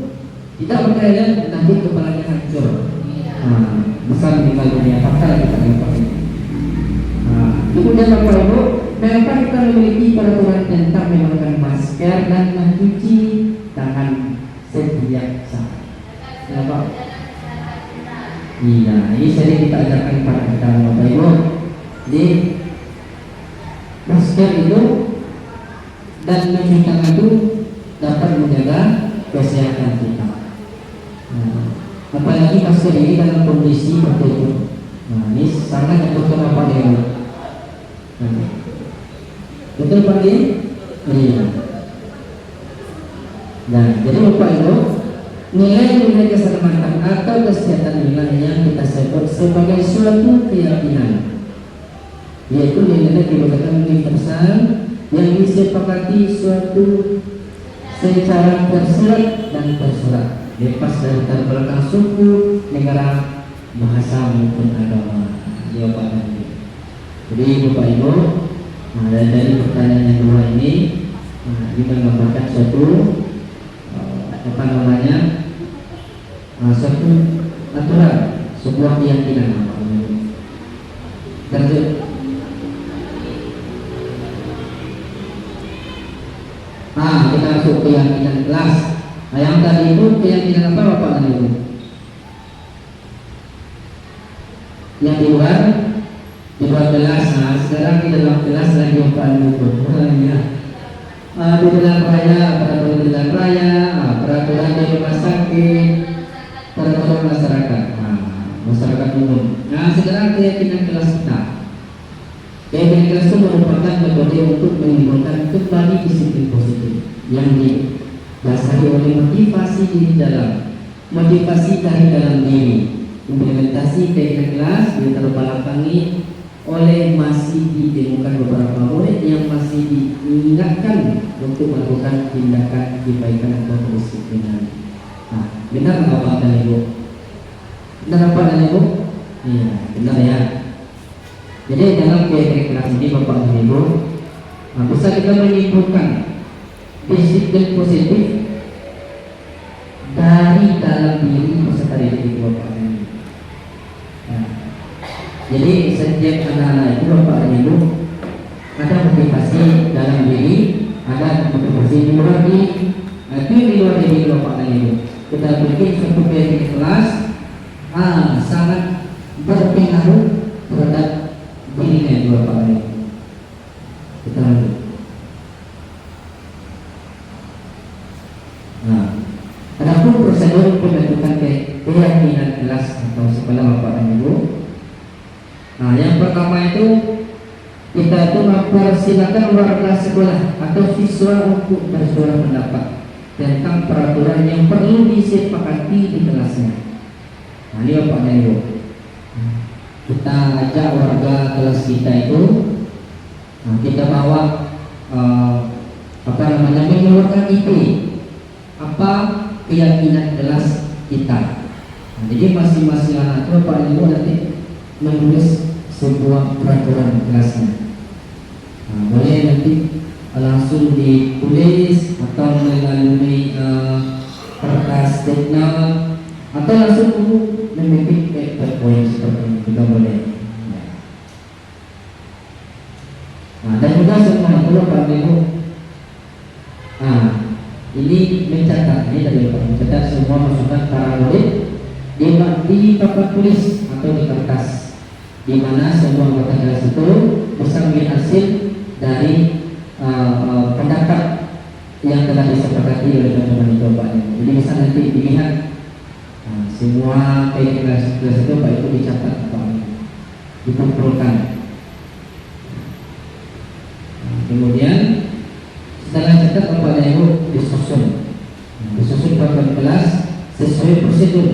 tidak percaya, nanti kepalanya hancur. Besar meninggal dunia. Fakta kita dapat ini. Kemudian Bapak Ibu, mengapa kita memiliki peraturan tentang menggunakan masker dan mencuci tangan setiap saat? Kenapa? Iya, ini sering kita ajarkan kepada kita Bapak Ibu. Di masker itu dan mencuci tangan itu dapat menjaga kesehatan kita. Apalagi masker ini dalam kondisi seperti itu. Ini sangat dibutuhkan Bapak Ibu. Betul Pak Ibu? Iya. Nah, jadi Bapak Ibu, nilai-nilai keselamatan atau kesehatan nilai yang kita sebut sebagai suatu keyakinan, yaitu nilai kebijakan universal yang disepakati suatu secara tersirat dan tersurat, lepas dari latar belakang suku, negara, bahasa maupun agama. Jawabannya. Jadi Bapak Ibu, dari pertanyaan yang dua ini, kita menggambarkan suatu suatu aturan, sebuah keyakinan. Lanjut. Kita masuk keyakinan kelas. Yang tadi itu keyakinan apa Bapak dan Ibu? Yang di luar kelas. Sekarang di dalam kelas lagi Bapak dan Ibu. Di jalan raya, peraturan di jalan raya, peraturan di rumah sakit, peraturan masyarakat, masyarakat umum. Sekarang keyakinan kelas kita. Keyakinan kelas itu merupakan metode untuk menimbulkan kembali disiplin positif yang didasari oleh motivasi diri dalam motivasi dari dalam diri. Implementasi teknik kelas diterbelakangi oleh masih ditemukan beberapa murid yang masih diingatkan untuk melakukan tindakan kebaikan atau kedisiplinan. Nah, benar nggak Pak dan Ibu? Benar Pak dan Ibu? Iya, benar ya. Jadi dalam teknik kelas ini Bapak dan Ibu, bisa kita menyimpulkan disiplin positif dari dalam diri peserta didik Bapak dan Ibu. Nah, jadi setiap anak-anak itu Bapak dan Ibu ada motivasi dalam diri, ada motivasi di luar diri. Itu di luar diri Bapak dan Ibu. Kita bikin satu teknik kelas sangat berpengaruh terhadap dirinya Bapak dan Ibu. Kita lanjut. Nah, adapun prosedur pembentukan keyakinan kelas atau sekolah Bapak dan Ibu. Nah, yang pertama itu kita itu mempersilakan warga sekolah atau siswa untuk bersuara pendapat tentang peraturan yang perlu disepakati di kelasnya. Nah, ini Bapak dan Ibu. Kita ajak warga kelas kita itu, kita bawa mengeluarkan ide apa keyakinan kelas kita. Nah, jadi masing-masing anak itu Bapak dan Ibu nanti menulis sebuah peraturan kelasnya. Nah, boleh nanti langsung ditulis atau melalui kertas statement atau langsung memiliki PowerPoint seperti ini juga boleh. Nah, dan juga semua itu Bapak Ibu. Nah, ini mencatat, ini dari Bapak mencatat semua masukan para murid di papan tulis atau di kertas, di mana semua anggota kelas itu bisa mengambil hasil dari pendapat yang telah disepakati oleh teman-teman itu Bapak. Jadi bisa nanti dilihat semua kelas itu Pak itu dicatat Pak, dikumpulkan. Kemudian setelah catat Bapak dan Ibu disusun papan kelas sesuai prosedur,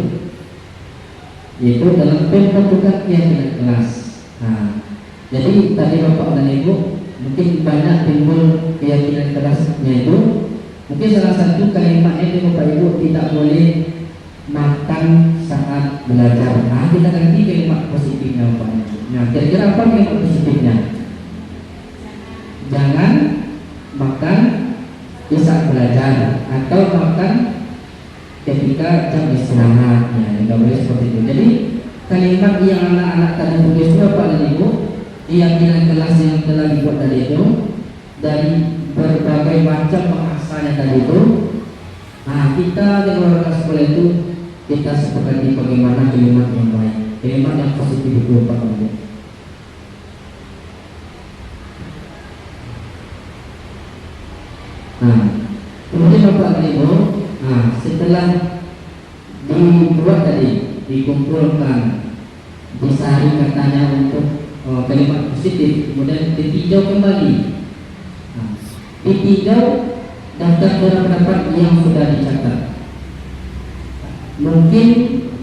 yaitu dalam pembentukan keyakinan kelas. Nah, jadi tadi Bapak dan Ibu mungkin banyak timbul keyakinan kelasnya itu. Mungkin salah satu kalimat itu Bapak Ibu tidak boleh makan saat belajar. Nah, kita ganti kalimat positifnya Bapak Ibu. Nah, kira-kira apa kalimat positifnya? Jangan makan di saat belajar atau makan ketika jam istirahat. Ya, tidak boleh seperti itu. Jadi kalimat yang anak-anak tadi tulis Bapak dan Ibu, keyakinan kelas yang telah dibuat tadi itu dari berbagai macam bahasanya tadi itu. Nah, kita di luar sekolah itu kita sepakati bagaimana kalimat yang baik, kalimat yang positif itu Bapak dan Ibu. Nah, kemudian Bapak dan Ibu, setelah dibuat tadi, dikumpulkan, disaring katanya untuk kalimat positif, kemudian ditinjau kembali. Nah, ditinjau daftar pendapat yang sudah dicatat. Mungkin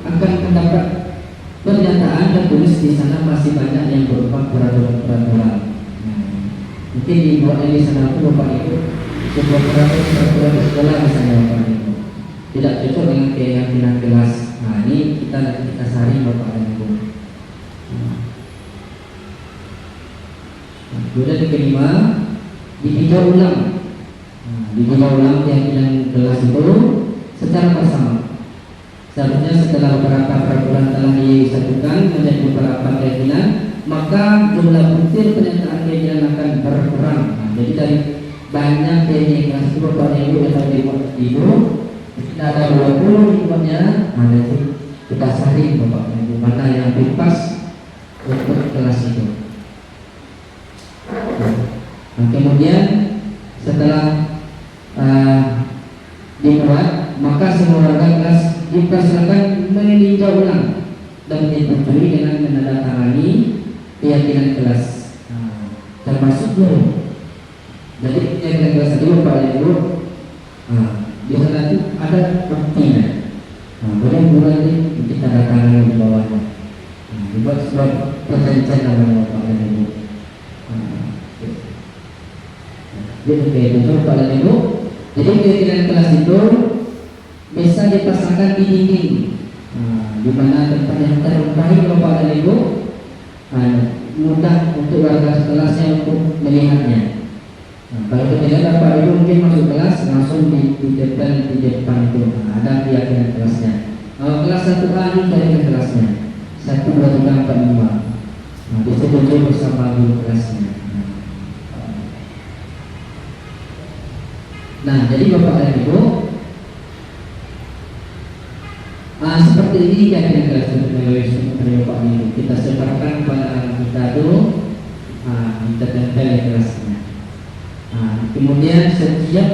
akan mendapat pernyataan tertulis di sana masih banyak yang berupa peraturan-peraturan. Mungkin dibuat di sana itu Bapak Ibu sebuah peraturan di sekolah misalnya Bapak Ibu tidak cocok dengan keyakinan kelas. Nah, ini kita saring Bapak dan Ibu. Kemudian yang kelima, ditinjau ulang. Ditinjau ulang keyakinan kelas itu secara bersama. Seharusnya setelah beberapa peraturan telah disatukan menjadi beberapa keyakinan, maka jumlah butir pernyataan keyakinan akan berkurang. Nah, jadi dari banyak keyakinan kelas itu Bapak dan Ibu yang dibuat Ibu, kita ada 20 dibuatnya. Nah, nanti kita saring Bapak dan Ibu mana yang lebih pas untuk kelas itu. Nah, kemudian setelah dibuat, maka semua warga kelas dipersilakan meninjau ulang dan disetujui dengan menandatangani keyakinan kelas, termasuk guru. Jadi keyakinan kelas itu Bapak dan Ibu, di sana itu ada buktinya. Nah, bulan-bulan ini kita datang di bawahnya. Nah, dibuat sebuah perjanjian dengan Bapak dan Ibu. Jadi itu Bapak dan Ibu. Jadi kegiatan kelas itu bisa dipasangkan di dinding. Di mana tempat yang terbaik Bapak dan Ibu, mudah untuk warga kelasnya untuk melihatnya. Kalau ketika Bapak Ibu mungkin masuk kelas langsung di depan itu ada keyakinan kelasnya. Kalau kelas 1A ini dari kelasnya 1, 2, 3, 4, 5. Bisa duduk bersama guru kelasnya. Nah, jadi Bapak dan Ibu, seperti ini keyakinan kelas dari Bapak dan Ibu. Kita sebarkan pada anak kita dulu, kita tempel di kelasnya. Kemudian setiap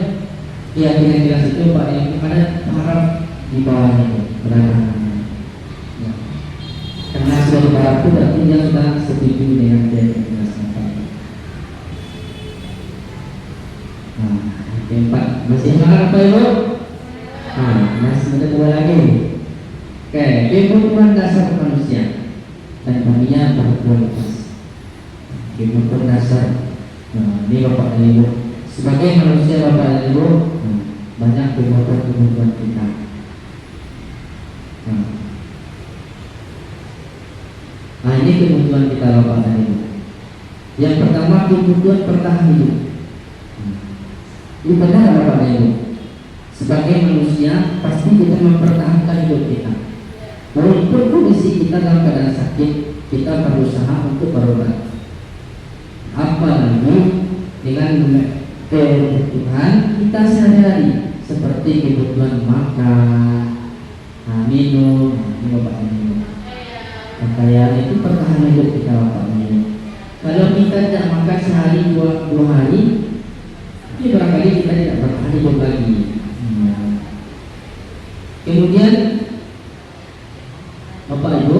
keyakinan kelas itu Pak yang ada harap di bawahnya itu berada. Karena sudah di bawah itu berarti dia sudah setuju dengan keyakinan kelasnya Pak. Keempat masih ingat apa Ibu? Masih ada 2 lagi. Oke, kebutuhan dasar manusia dan dunia berkualitas. Kebutuhan dasar. Ini Bapak dan Ibu, sebagai manusia Bapak dan Ibu, banyak kebutuhan kita. Ini kebutuhan kita Bapak dan Ibu. Yang pertama kebutuhan bertahan hidup. Ini benar Bapak dan Ibu. Sebagai manusia pasti kita mempertahankan hidup kita. Walaupun kondisi kita dalam keadaan sakit, kita berusaha untuk berobat. Apalagi dengan kebutuhan kita sehari-hari seperti kebutuhan makan, minum, ini Bapak dan Ibu. Pakaian itu pertahanan hidup kita Bapak dan Ibu. Kalau kita tidak makan sehari 2 hari, ini barangkali kita tidak bertahan hidup lagi. Kemudian Bapak Ibu,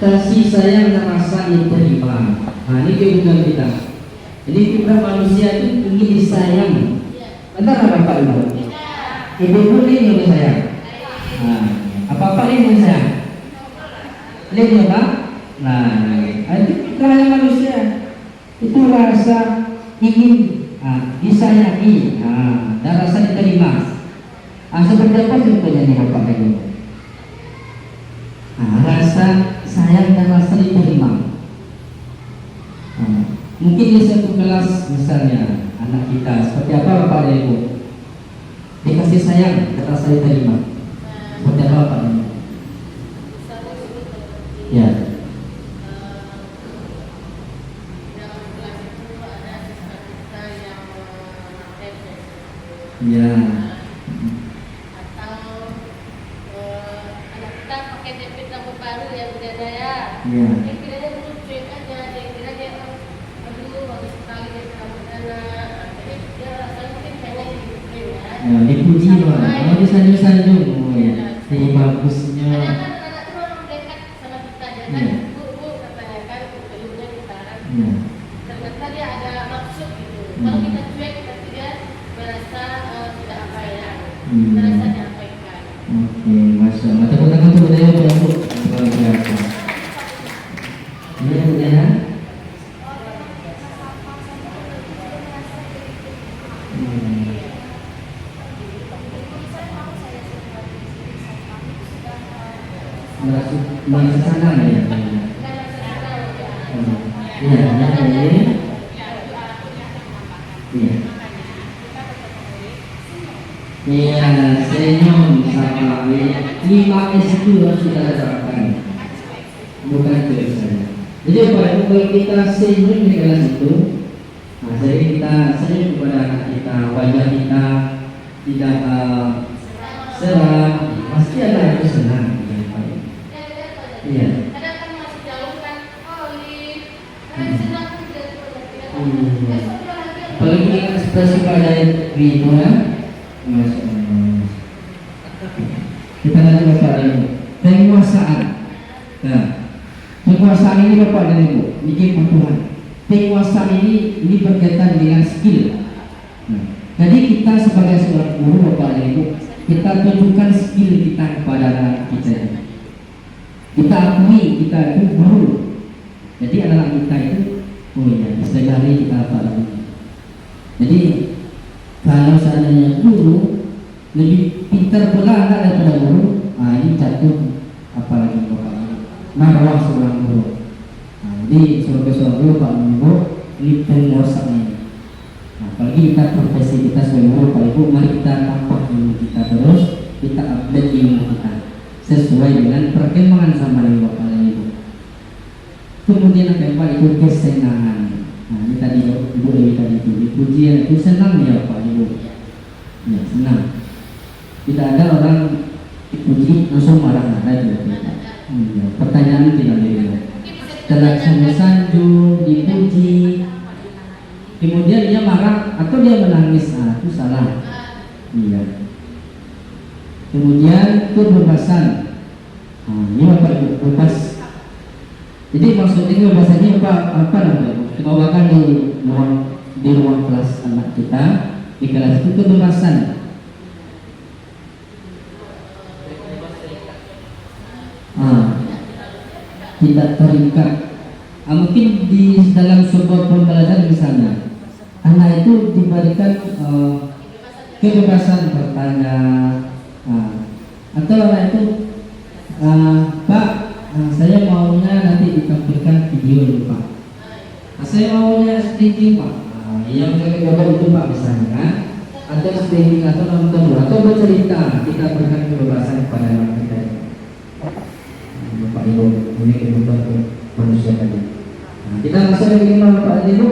kasih sayang dan rasa diterima. Ini kebutuhan kita. Jadi kita manusia itu ingin disayang. Benar Bapak Ibu? Ibu ini yang disayang. Apa ini yang disayang? Lihat Pak. Itu kita manusia itu rasa ingin disayangi dan rasa diterima. Seperti apa contohnya nih Bapak Ibu? Rasa sayang dan rasa diterima. Mungkin di satu kelas misalnya anak kita seperti apa Bapak dan Ibu? Dikasih sayang dan rasa diterima. Seperti apa Bapak dan Ibu? Ya. Ya. Ya. Dipuji Pak, kalau disanjung-sanjung, bagusnya. Anak-anak itu orang dekat sama kita, jangan bu katanya kan ilmunya kita kan. Ternyata dia ada maksud gitu. Kalau kita cuek, berarti dia merasa tidak apa ya, merasa diabaikan. Oke, masya Allah. Tepuk tangan untuk saya Bu. Luar biasa. Ini ya. Merasa sana ya. Iya, ini. Iya. Iya, senyum sama 5S itu harus kita terapkan. Bukan itu saja. Jadi kalau kita senyum di kelas itu, jadi kita senyum kepada anak kita, wajah kita tidak seram, pasti ada yang senang. Iya. Kadang kan masih jauh kan, senang juga. Apalagi ekspresi pada itu ya, Masya Allah. Kita nanti Bapak dan Ibu, penguasaan. Nah, penguasaan ini Bapak dan Ibu, ini kebutuhan. Penguasaan ini berkaitan dengan skill. Nah, jadi kita sebagai seorang guru Bapak dan Ibu kita tunjukkan skill kita kepada anak kita. Kita akui kita itu guru. Jadi anak kita itu, oh iya, sekali kita apa lagi. Jadi kalau seandainya guru lebih pintar pula anak daripada guru, ini jatuh apalagi bapak marwah seorang guru. Jadi sebagai guru Pak Ibu ini penguasa ini. Apalagi kita profesi kita sebagai guru Pak Ibu, mari kita tambah ilmu kita terus, kita update ilmu kita sesuai dengan perkembangan zaman Bapak dan Ibu. Kemudian yang keempat itu kesenangan. Ini tadi Ibu Dewi tadi itu pujian itu senang ya Pak Ibu. Ya senang. Tidak ada orang dipuji langsung marah, ada juga. Ya, pertanyaan tidak ada. Setelah sanjung dipuji, kemudian dia marah atau dia menangis, itu salah. Iya. Kemudian kebebasan. Ini Bapak Ibu bebas. Jadi maksudnya kebebasan ini apa namanya? Kebawakan di ruang kelas anak kita, di kelas itu kebebasan. Tidak terikat. Mungkin di dalam sebuah pembelajaran misalnya, anak itu diberikan kebebasan bertanya, atau anak itu Pak, saya maunya nanti ditampilkan video ini Pak. Saya maunya streaming Pak. Yang gambar itu Pak misalnya, atau streaming atau nonton atau bercerita, kita berikan kebebasan kepada anak kita. Bapak Ibu, ini kebutuhan manusia tadi. Kita masuk lagi ke Bapak Ibu.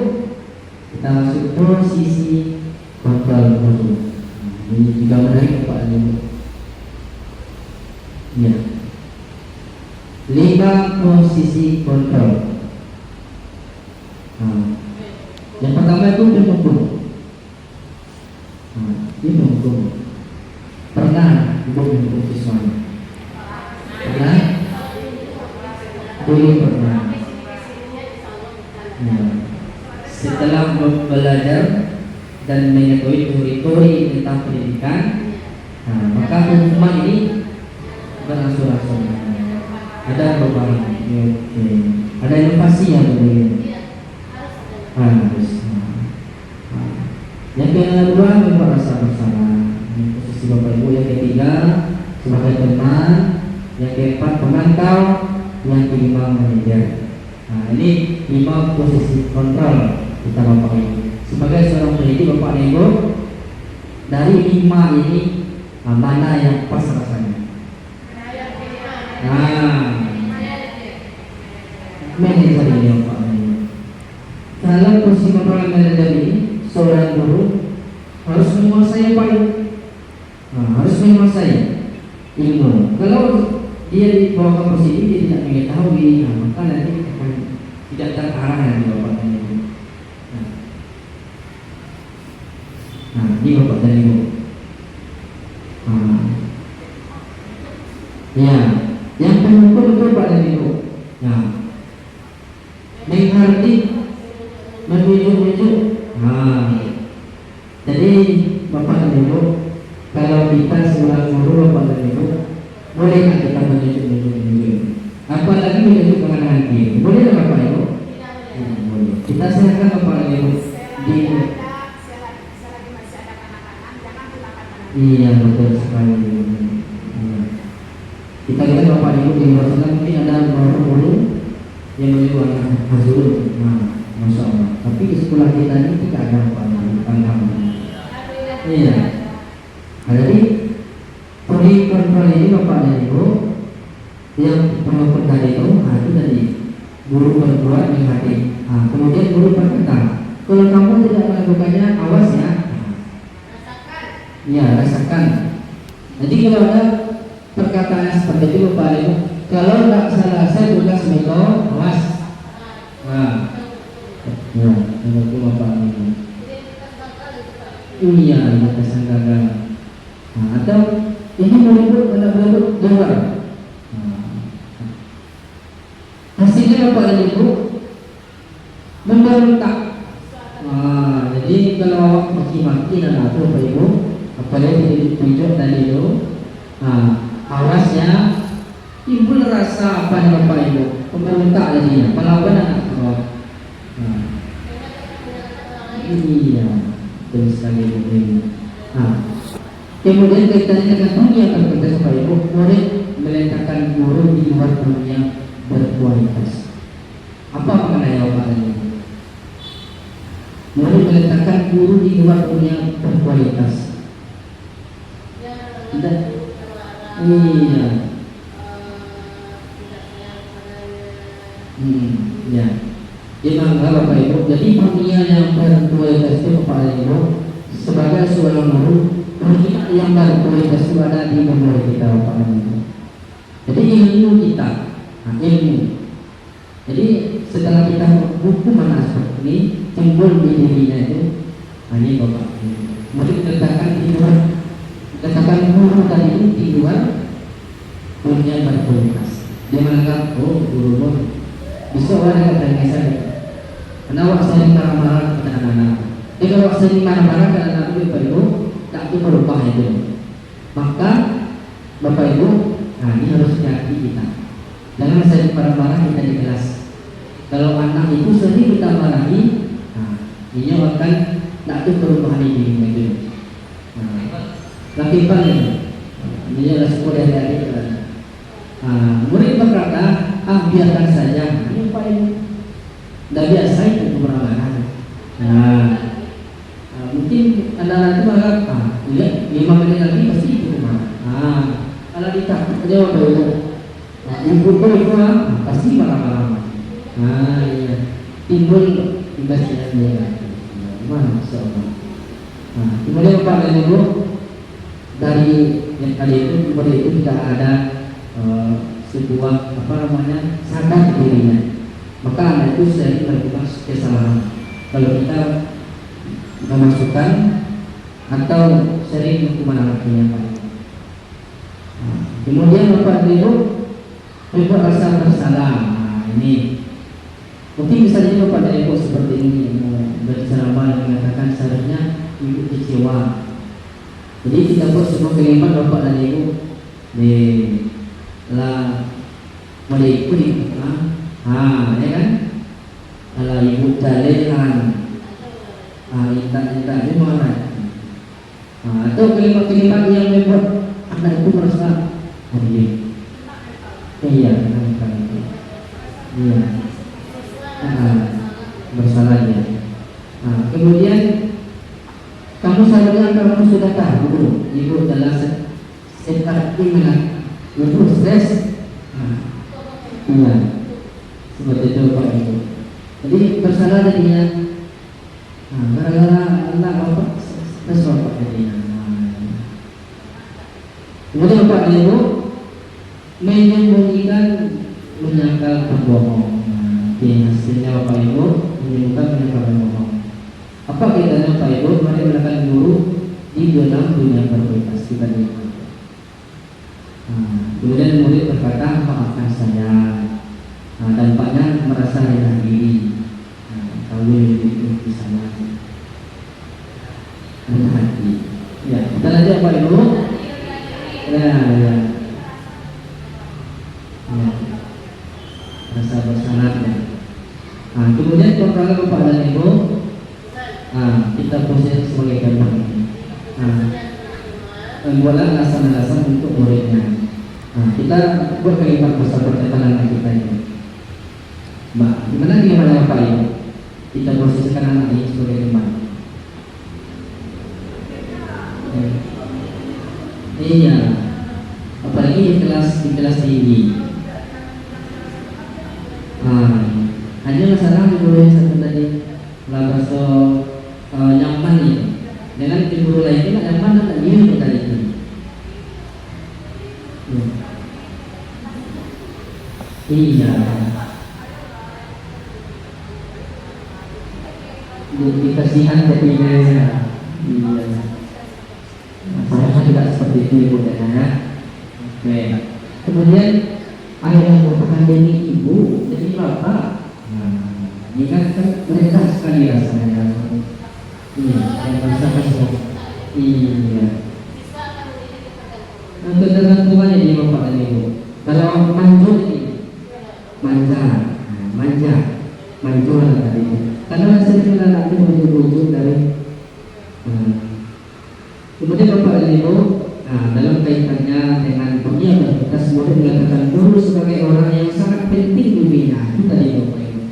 Kita masuk posisi kontrol guru. Ini juga menarik Bapak Ibu. Ya. 5 posisi kontrol. Yang pertama itu menghukum. Dia menghukum. Pernah Ibu menghukum siswanya? Pernah? Dulu pernah. Setelah belajar dan mengetahui teori-teori tentang pendidikan, maka hukuman ini berangsur-angsur. Ada perubahan, ada inovasi yang berbeda. Yang kedua memang rasa bersalah. Posisi Bapak Ibu. Yang ketiga sebagai teman. Yang keempat pemantau. Yang kelima manajer. Ini 5 posisi kontrol kita Bapak Ibu. Sebagai seorang pendidik Bapak Ibu, dari 5 ini mana yang pas rasanya? Manajer ini Bapak Ibu. Dalam posisi kontrol manajer ini, seorang guru harus menguasai Pak Ibu. Harus menguasai ilmu. Kalau dia di bawah posisi dia tidak mengetahui, maka nanti akan tidak terarah nanti Bapak dan Ibu. Ini Bapak dan Ibu. Ya, yang pengukur itu Bapak dan Ibu. Mengerti, menunjuk-nunjuk. Jadi Bapak dan Ibu, kalau kita seorang guru Bapak dan Ibu, bolehkah kita menunjuk-nunjuk? Apalagi menunjuk dengan hati? Boleh tak Bapak Ibu? Boleh. Kita serahkan Bapak dan Ibu di. Iya betul sekali. Kita lihat Bapak Ibu di luar sana mungkin ada guru yang menyuruh anak hazul, masya Allah. Tapi di sekolah kita ini tidak ada Bapak Ibu. Iya. Jadi kontrol ini Bapak dan Ibu yang perlu tadi itu tadi guru berbuat di hati. Kemudian guru berkata, kalau kamu tidak melakukannya awas ya. Ya rasakan. Jadi kalau ada perkataan seperti itu Bapak Ibu, kalau tidak salah saya tugas metode awas. Ya, itu Bapak Ibu. Iya, kesan gagal. Atau ini melebut luar. Hasilnya Bapak dan Ibu memberontak. Jadi kalau maki-maki dan Bapak Ibu, boleh ditunjuk dari itu. Awasnya timbul rasa apa nih Bapak Ibu, pemberontak jadinya, perlawanan. Iya, terus lagi begini. Kemudian kaitannya dengan dunia terbatas Bapak Ibu, murid meletakkan guru di luar dunia berkualitas. Apa maknanya Bapak ini? Murid meletakkan guru di luar dunia berkualitas. Tidak. Iya. Ya. Gimana Bapak Ibu? Jadi dunia yang berkualitas itu Bapak Ibu sebagai seorang guru, dunia yang berkualitas itu ada di memori kita Bapak Ibu. Jadi ilmu kita, ilmu. Jadi setelah kita buku mana seperti ini timbul di dirinya itu, ini Bapak Ibu. Murid letakkan di luar, letakkan guru tadi itu di luar dunia berkualitas. Dia menganggap guru bisa orang kata saya. Karena waktu saya marah-marah kepada anak-anak. Jadi kalau waktu saya marah-marah kepada anak-anak Bapak Ibu, tak itu berubah itu. Maka Bapak Ibu, ini harus hati kita. Jangan saya marah-marah kita di kelas. Kalau anak itu sering kita marahi, ini akan tak itu perubahan ini itu. Lakipan ini, ini adalah sekolah dari adik. Murid berkata, biarkan saja. Ini Pak Ibu. Tidak biasa itu peperangan. Mungkin anak-anak itu menganggap, lihat 5 menit lagi pasti itu marah. Kalau ditakut dia Bapak Ibu, ibu pasti marah-marah. Iya. Timbul imbasnya dia. Masya Allah. Kemudian Bapak dan Ibu, dari yang tadi itu kemudian itu tidak ada sebuah sadar dirinya. Maka anak itu sering melakukan kesalahan. Kalau kita memasukkan atau sering hukuman anaknya. Kemudian Bapak Ibu rasa bersalah. Ini mungkin bisa jadi Bapak Ibu seperti ini berceramah mengatakan seharusnya ibu kecewa. Jadi kita buat sebuah kalimat Bapak dan Ibu lah mulai ikut ya kan? Kalau ibu jalekan, minta marah. Atau kalimat-kalimat yang membuat anak itu merasa iya, bersalah dia. Kemudian kamu sadar kamu sudah tahu ibu adalah sekat gimana? Ibu stres. Iya. Seperti itu Pak Ibu. Jadi bersalah jadinya. Gara-gara anak Bapak Bapak jadinya. Kemudian Bapak Ibu menyembunyikan, menyangkal berbohong. Hasilnya Bapak Ibu menyembunyikan, menyangkal berbohong. Apa kaitannya Bapak Ibu? Mari menekan guru di dalam dunia berkualitas kita ini. Kemudian murid berkata, maafkan saya. Dampaknya merasa rendah diri. Kalau itu di sana rendah hati. Ya, kita lanjut Pak Ibu. Ya. Rasa bersalah ya. Kemudian kalau Bapak dan Ibu, kita posisi sebagai gabung. Membuatlah alasan-alasan untuk muridnya. Kita buat kalimat besar perkataan anak kita ini. Gimana Bapak Ibu? Kita posisikan anak ini sebagai teman. Iya. Apalagi di kelas tinggi. Hanya masalah guru yang satu tadi bahasa nyaman itu. Dengan guru lain itu nyaman dan ini tadi itu. Iya. Jadi kasihan jadinya. Iya. Saya tidak seperti itu Ibu dan Anak. Oke. Kemudian ayah yang merupakan dari ibu, jadi bapak. Ini kan mereka sekali rasanya. Iya, yang merasakan. Iya. ketergantungannya di Bapak dan Ibu. Kalau manjur ini manja, manjur tadi. Karena sebenarnya nanti wujud dari kemudian Bapak dan Ibu, dalam kaitannya dengan dunia kita semuanya mengatakan guru sebagai orang yang sangat penting dunia itu tadi Bapak Ibu.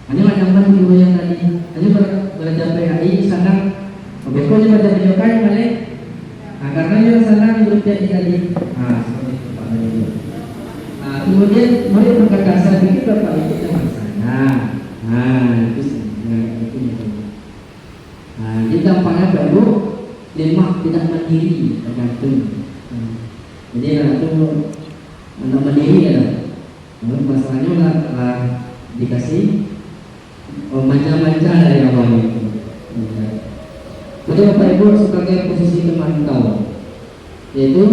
Ini macam guru yang tadi, ini belajar PAI sana, besoknya belajar video kain balik. Karena yang sana menurut dia tadi, seperti itu Pak dan Ibu. Kemudian murid berkata saya pikir Bapak itu teman saya. Itu jadi dampaknya Bapak Ibu, lemak tidak mandiri tergantung. Jadi itu anak mandiri ya. Masalahnya lah dikasih manja-manja dari awal itu. Jadi Bapak Ibu sebagai posisi pemantau, yaitu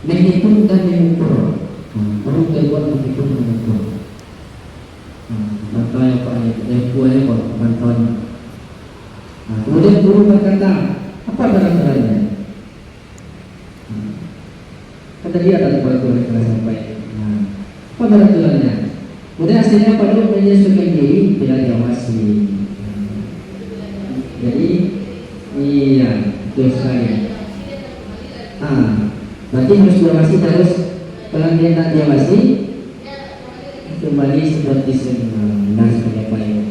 menghitung dan mengukur. Perlu dibuat menghitung dan mengukur. Contohnya Pak yang kuahnya Pak pemantauan. Kemudian guru berkata, apa barang-barangnya? Kata dia ada barang-barang yang sampai. Apa barang-barangnya? Kemudian hasilnya Pak Guru menyesuaikan diri tidak diawasi. Jadi iya betul sekali. Berarti harus diawasi terus. Kalau dia tak diawasi, kembali seperti semula sebagai apa itu.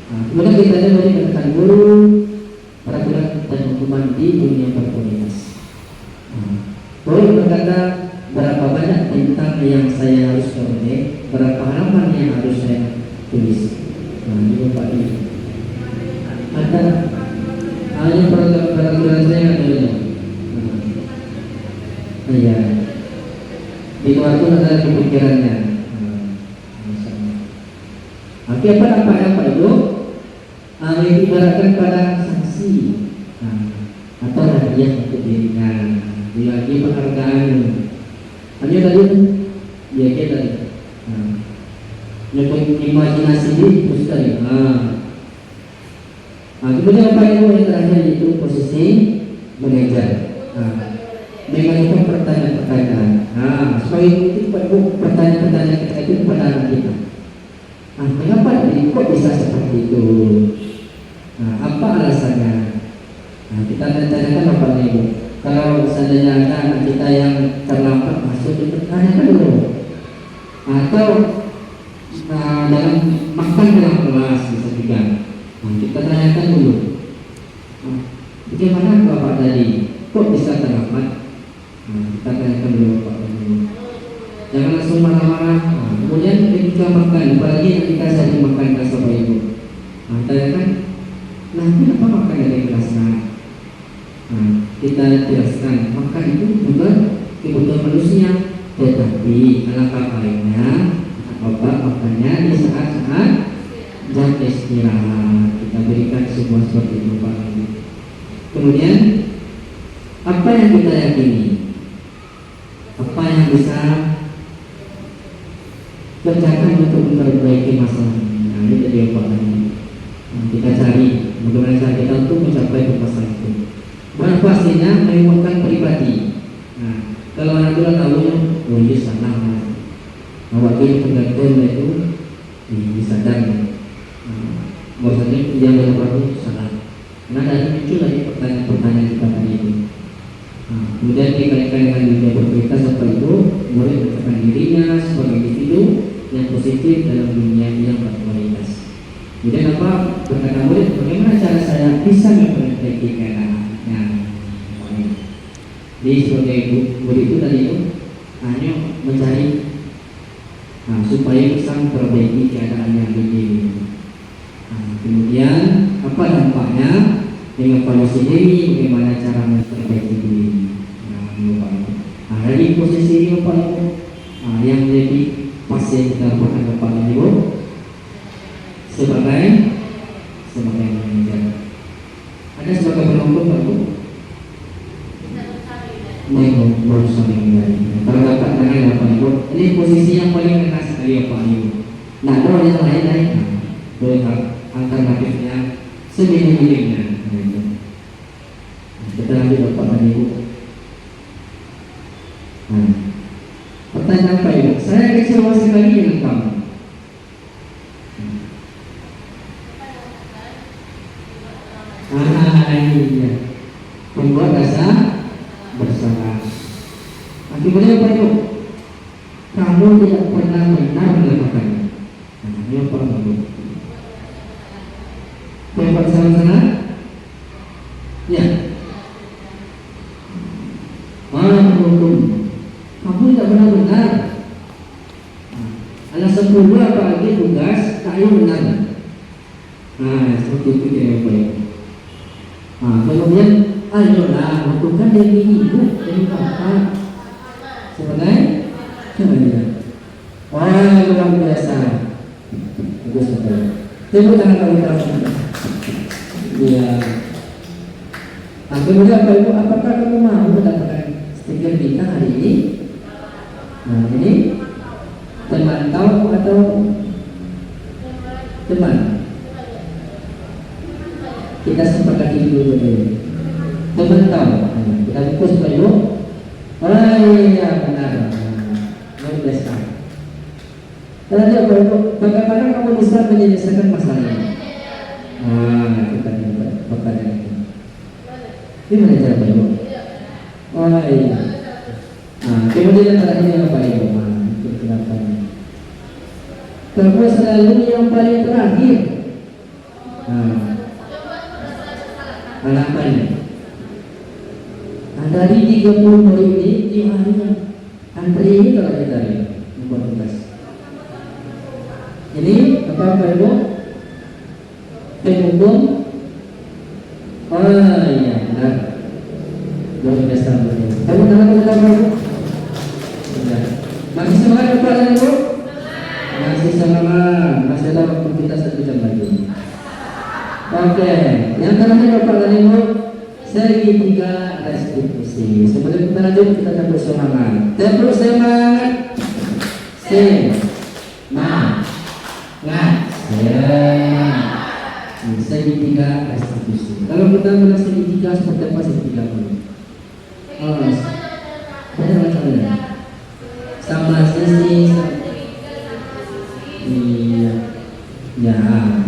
Kemudian kita ada menekan guru peraturan dan hukuman di dunia berkomunitas. Guru berkata berapa banyak tentang yang saya harus peroleh, berapa halaman yang harus saya tulis. Ini Pak ini. Ada hanya peraturan saya dulu. Iya. Di luar itu adalah kepikirannya. Oke, apa Pak Ibu? Ibaratkan pada sanksi atau hadiah untuk dirinya. Lagi penghargaan. Hanya tadi, ya kita tadi. Nyokong imajinasi ini terus tadi. Kemudian Pak Ibu yang terakhir itu posisi mengajar. Mengajukan pertanyaan-pertanyaan. Supaya itu Pak Ibu pertanyaan-pertanyaan kita itu kepada anak kita. Mengapa kok bisa seperti itu? Apa alasannya? Kita tanyakan Bapak Ibu. Kalau seandainya ada anak kita yang terlambat masuk, kita tanyakan dulu. Atau dalam makan dalam kelas bisa juga. Kita tanyakan dulu. Bagaimana Bapak tadi? Kok bisa terlambat? Kita tanyakan dulu Bapak Ibu. Jangan langsung marah-marah. Kemudian ketika makan, apalagi ketika saya makan kelas Bapak Ibu, tanyakan, nanti apa makan dari kelasnya? Kita jelaskan, makan itu juga kebutuhan manusia, tetapi alangkah baiknya Bapak makannya di saat-saat jam istirahat. Kita berikan sebuah seperti itu Bapak Ibu. Kemudian apa yang kita yakini? Apa yang bisa kerjakan untuk memperbaiki masalah ini? Ini jadi apa ini? Kita cari bagaimana cara kita untuk mencapai masalah itu. Dan pastinya mengumumkan pribadi. Kalau anak kita tahu, oh iya salah. Awak ini tergantung itu disadari. Bahwasanya dia berlaku salah. Nah dari muncul lagi pertanyaan-pertanyaan kita tadi itu. Kemudian dikaitkan dengan dunia berkualitas seperti itu, mulai menetapkan dirinya sebagai individu yang positif dalam dunia yang berkualitas. Kemudian apa berkata murid, bagaimana cara saya bisa memperbaiki keadaannya? Jadi sebagai murid itu tadi itu hanya mencari supaya bisa memperbaiki keadaannya diri. Kemudian apa dampaknya? Mengevaluasi diri, bagaimana cara memperbaiki diri. Dari posisi ini Bapak Ibu, yang menjadi pasien kita lakukan Bapak Ibu sebagai manajer. Ada sebagai penonton Bapak Ibu? Berusaha menghindari. Kalau dapat dengan Bapak Ibu, ini posisi yang paling enak sekali Bapak Ibu. Nah, kalau yang lain boleh alternatifnya seminim-minimnya. Kita lanjut Bapak dan Ibu. Nah, pertanyaan apa Ibu? Saya kecewa sekali dengan kamu. Iya. Membuat rasa bersalah. Akibatnya apa Ibu? Kamu tidak pernah benar melakukannya. Nah, ini apa Ibu? Tempat sana-sana? Ya. Hukum. Kamu tidak pernah benar. Anak 10 apalagi tugas, kayu benar. Nah, seperti itu ya Pak. Nah, kemudian ayolah lakukan demi ibu, demi bapak. Sebenarnya, ya. Wah, luar biasa. Bagus sekali. Tepuk tangan kami terus. Iya. Nah, kemudian Bapak Ibu, apakah kamu mau mendapatkan stiker kita hari ini? Nah, ini teman tahu atau teman? Kita sepakati dulu dulu. Teman tahu. Nah, kita fokus Bapak Ibu. Oh iya benar. Luar biasa. Tadi Bapak Ibu, bagaimana kamu bisa menyelesaikan masalah ini? Nah, kita dapat pertanyaan ini. Gimana cara Bapak Ibu? Oh iya. Nah, kemudian yang terakhir Bapak Ibu. Nah, itu kenapanya. Kamu selalu yang paling terakhir. Nah, harapannya. Nah, dari 30 murid ini di hari antri ini kalau kita lihat nomor 11. Ini apa Bapak Ibu? Penghukum. Oh iya benar. Luar biasa. Kamu tangan Bapak Ibu. Masih semangat Bapak dan Ibu? Masih semangat. Masih ada waktu kita 1 jam lagi. Oke, yang terakhir Bapak dan Ibu, segitiga restitusi. Sebelum kita lanjut, kita tepuk semangat. Tepuk semangat. Segitiga restitusi. Kalau kita bilang segitiga seperti apa segitiga ini? Oh, banyak macamnya. Sama sisi. Iya. Ya,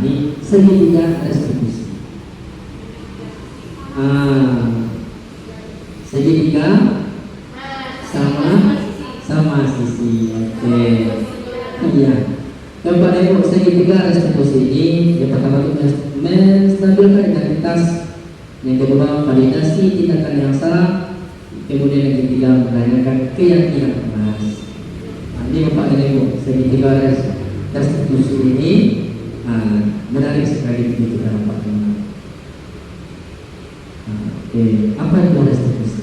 ini segitiga restitusi. Segitiga sama sisi. Oke. Iya. Keempat Ibu, segitiga restitusi ini yang pertama itu menstabilkan identitas, yang kedua validasi tindakan yang salah, kemudian yang ketiga menanyakan keyakinan emas. Ini Bapak dan Ibu, segitiga restitusi ini menarik sekali di kita Bapak. Oke, apa itu restitusi?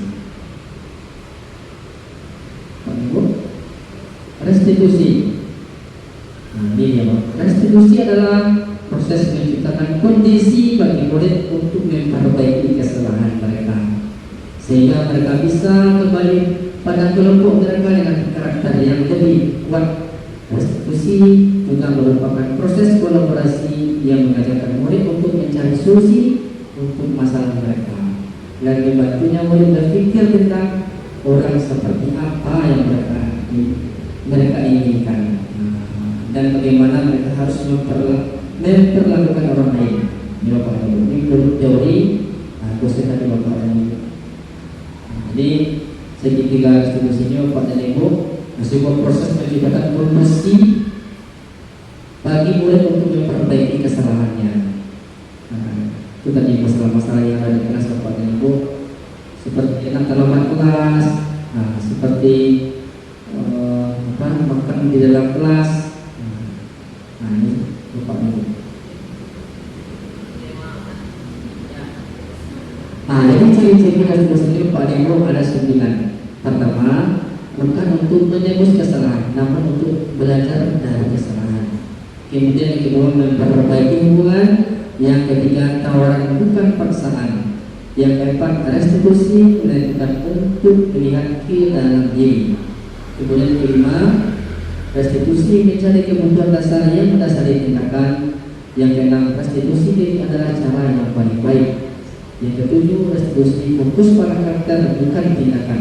Pak Ibu, restitusi. Nah, ini ya Pak. Restitusi adalah proses menciptakan kondisi bagi murid untuk memperbaiki kesalahan mereka, sehingga mereka bisa kembali pada kelompok mereka dengan karakter yang lebih kuat. Restitusi juga merupakan proses kolaborasi yang mengajarkan murid untuk mencari solusi untuk masalah mereka dan membantunya murid berpikir tentang orang seperti apa yang mereka inginkan dan bagaimana mereka harus memperlakukan orang lain. Ini Bapak Ibu, ini menurut teori khusus dari Bapak dan Ibu. Jadi segitiga restitusi ini Bapak dan Ibu sebuah proses menciptakan kondisi bagi murid untuk memperbaiki kesalahannya. Itu tadi masalah-masalah yang ada di kelas Bapak dan Ibu, seperti alamat kelas, seperti makan di dalam kelas. Ini Bapak Ibu. Jadi ciri-ciri restitusi ini Bapak dan Ibu ada 9. Pertama, bukan untuk menebus kesalahan, namun untuk belajar dari kesalahan. Kemudian yang kedua, memperbaiki hubungan. Yang ketiga, tawaran bukan paksaan. Yang keempat, restitusi menentukan untuk melihat ke dalam diri. Kemudian kelima, restitusi mencari kebutuhan dasar yang mendasari tindakan. Yang keenam, restitusi ini adalah cara yang paling baik. Yang ketujuh, restitusi fokus pada karakter bukan tindakan.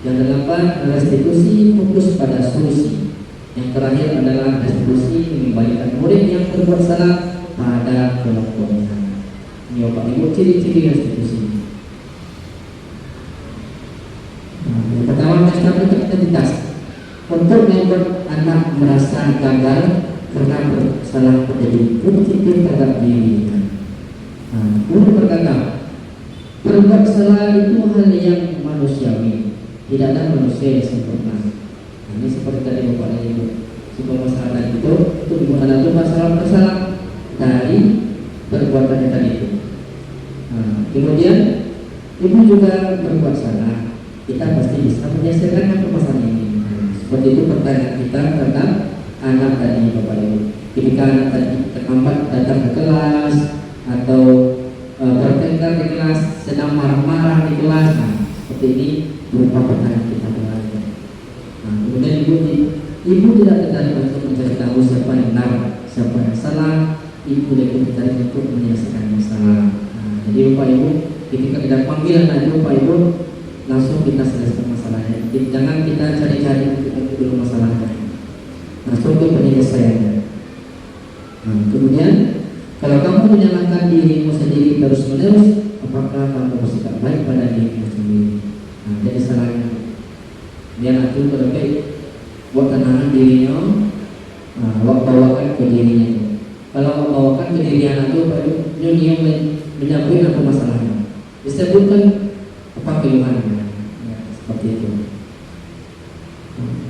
Yang kedelapan, restitusi fokus pada solusi. Yang terakhir adalah restitusi mengembalikan murid yang berbuat salah pada kelompoknya. Ini Bapak Ibu ciri-ciri restitusi. Yang pertama, mencapai identitas. Untuk membuat anak merasa gagal karena bersalah terjadi berpikir terhadap dirinya. Guru berkata, berbuat salah itu hal yang manusiawi, tidak ada manusia yang sempurna. Ini seperti tadi Bapak dan Ibu, sebuah masalah itu dimana itu masalah bersalah dari perbuatan tadi itu. Kemudian ibu juga berbuat salah, kita pasti bisa menyelesaikan permasalahan ini. Seperti itu pertanyaan kita tentang anak tadi Bapak Ibu. Ketika anak tadi terlambat datang ke kelas atau bertengkar di kelas, sedang marah-marah di kelas, seperti ini berupa pertanyaan kita kepada. Kemudian ibu tidak tertarik untuk mencari tahu siapa yang benar, siapa yang salah. Ibu lebih tertarik untuk menyelesaikan masalah. Jadi Bapak Ibu, ketika kita panggil anak itu, Bapak Ibu, langsung kita selesaikan masalahnya. Jangan kita cari-cari dulu masalahnya, langsung ke penyelesaiannya. Kemudian kalau kamu menyalahkan dirimu sendiri terus-menerus, apakah kamu bersikap baik pada dirimu sendiri? Jadi salahnya dia nanti terbaik buat tenangan dirinya, bawakan ke dirinya. Kalau bawakan ke diri anak itu, dia menyampaikan apa masalahnya, disebutkan apa keluhannya, seperti itu.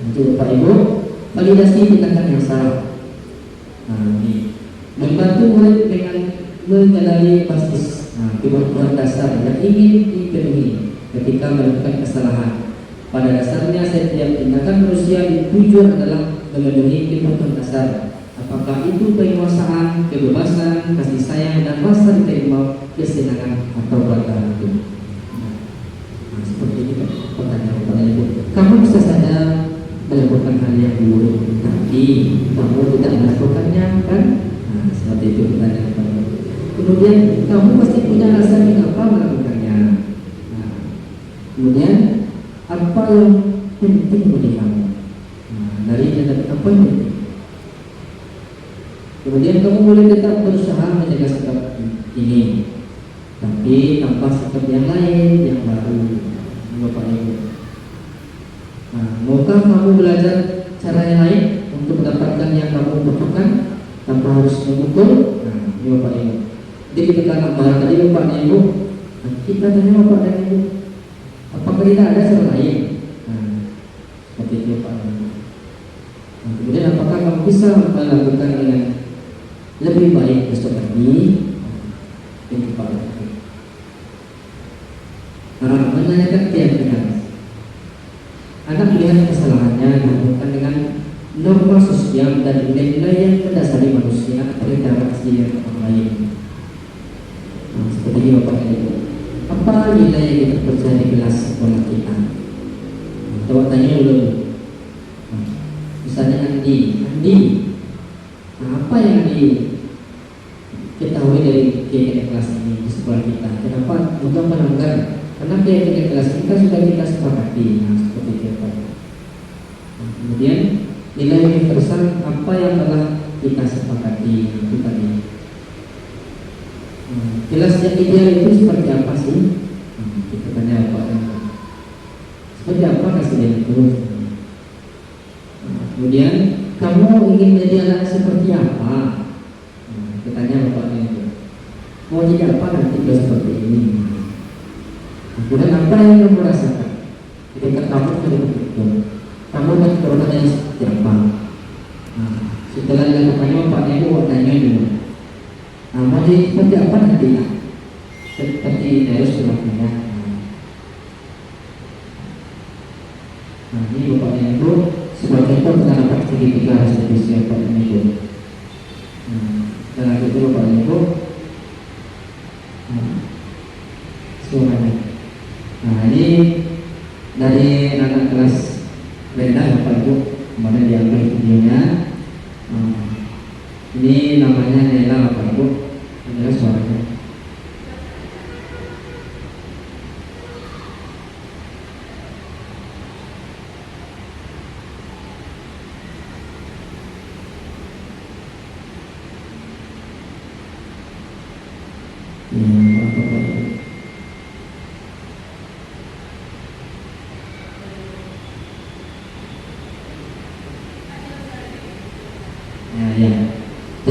Untuk Bapak Ibu, validasi tindakan yang salah. Ini membantu murid dengan mengenali basis kebutuhan dasar yang ingin dipenuhi ketika melakukan kesalahan. Pada dasarnya setiap tindakan manusia ditujuan adalah memenuhi kebutuhan dasar. Apakah itu penguasaan, kebebasan, kasih sayang, dan rasa diterima, kesenangan atau perkataan itu. Seperti itu pertanyaan Bapak Ibu. Kamu bisa saja melakukan hal yang buruk, tapi kamu tidak melakukannya, kan? Seperti itu pertanyaan Bapak Ibu. Kemudian kamu pasti punya rasa mengapa melakukannya. Kemudian apa yang penting bagi kamu? Dari apa yang penting? Kemudian kamu boleh tetap berusaha menjaga sikap ini, tapi tanpa sikap yang lain, yang baru, Bapak Ibu. Maukah kamu belajar cara yang lain untuk mendapatkan yang kamu butuhkan tanpa harus memukul? Ini Bapak Ibu. Jadi kita tambah tadi Bapak dan Ibu, kita tanya Bapak dan Ibu, apakah tidak ada cara lain? Seperti itu Bapak dan Ibu. Kemudian apakah kamu bisa melakukan dengan lebih baik besok lagi? Ini Pak. Menanyakan keyakinan. Anak melihat kesalahannya dihubungkan dengan norma sosial dan nilai-nilai yang mendasari manusia berinteraksi dengan orang lain. Seperti ini Bapak Ibu. Apa nilai yang kita percaya di kelas sekolah kita? Coba tanya dulu. Misalnya Andi, apa yang diketahui dari keyakinan kelas ini di sekolah kita? Kenapa untuk melanggar? Karena keyakinan kelas kita sudah kita sepakati. Seperti itu Pak. Kemudian nilai universal apa yang telah kita sepakati itu tadi. Kelas yang ideal itu seperti apa sih? Kita tanya Pak. Seperti apa kasih itu? Kemudian kamu ingin menjadi anak seperti apa? Kita tanya Bapak itu. Mau jadi apa nanti sudah seperti ini? Kemudian apa yang kamu rasakan ketika kamu sudah begitu? Kamu dan keluarganya seperti apa? Setelah dilakukannya Bapak Ibu tanya dulu. Mau jadi seperti apa nanti? Seperti harus bermakna. Ini Bapak Ibu sebagai itu kita dapat segitiga restitusi Bapak Ibu. Dan itu Bapak Ibu suaranya. Ini dari anak kelas rendah Bapak Ibu, kemarin diambil videonya. Ini namanya Nela Bapak Ibu. Adalah suaranya.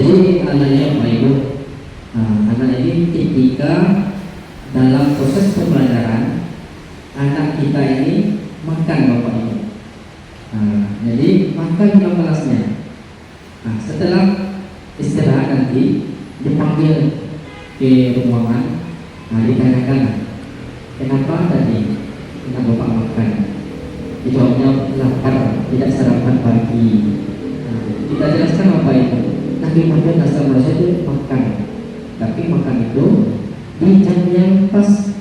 Jadi anaknya Bapak Ibu, anak ini ketika dalam proses pembelajaran anak kita ini makan Bapak Ibu. Jadi makan dalam kelasnya. Setelah istirahat nanti dipanggil ke ruangan, ditanyakan kenapa tadi Bapak makan. Dijawabnya lapar, tidak sarapan pagi. Kita jelaskan Bapak Ibu, Nabi Muhammad SAW itu makan, tapi makan itu di jam yang pas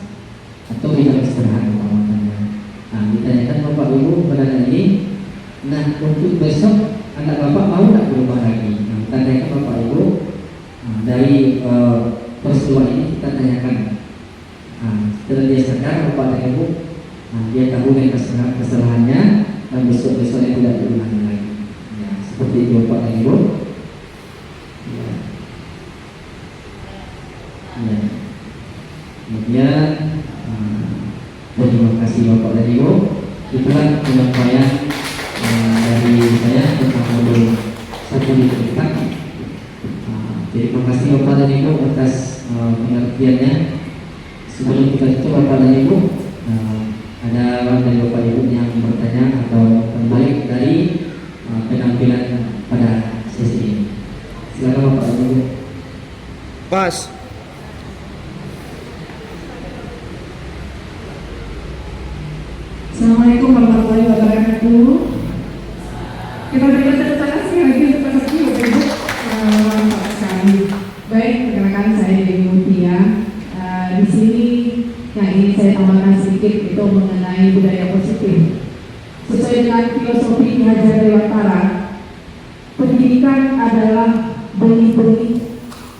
atau di jam istirahat makannya. Ditanyakan Bapak Ibu pada ini, nah untuk besok anak Bapak mau tak berubah lagi? Tanyakan Bapak Ibu, dari peristiwa ini kita tanyakan. Setelah dia sadar Bapak dan Ibu, dia tahu yang kesalahannya dan besok-besoknya tidak diulangi lagi. Ya, seperti itu Bapak dan Ibu. Ya. Kemudian terima kasih Bapak dan Ibu. Itulah penyampaian dari saya tentang modul 1 di depan. Terima kasih Bapak dan Ibu atas pengertiannya. Sebelum kita tutup Bapak dan Ibu, ada dari Bapak Ibu yang bertanya atau kembali dari penampilan pada sesi ini. Silakan Bapak dan Ibu. Pas. Assalamualaikum warahmatullahi wabarakatuh. Kita berikan tepuk tangan sekali lagi untuk Bapak Ibu. Mantap sekali. Baik, perkenalkan saya Dewi Mutia. Di sini yang ingin saya tambahkan sedikit itu mengenai budaya positif. Sesuai dengan filosofi Ki Hajar Dewantara, pendidikan adalah benih-benih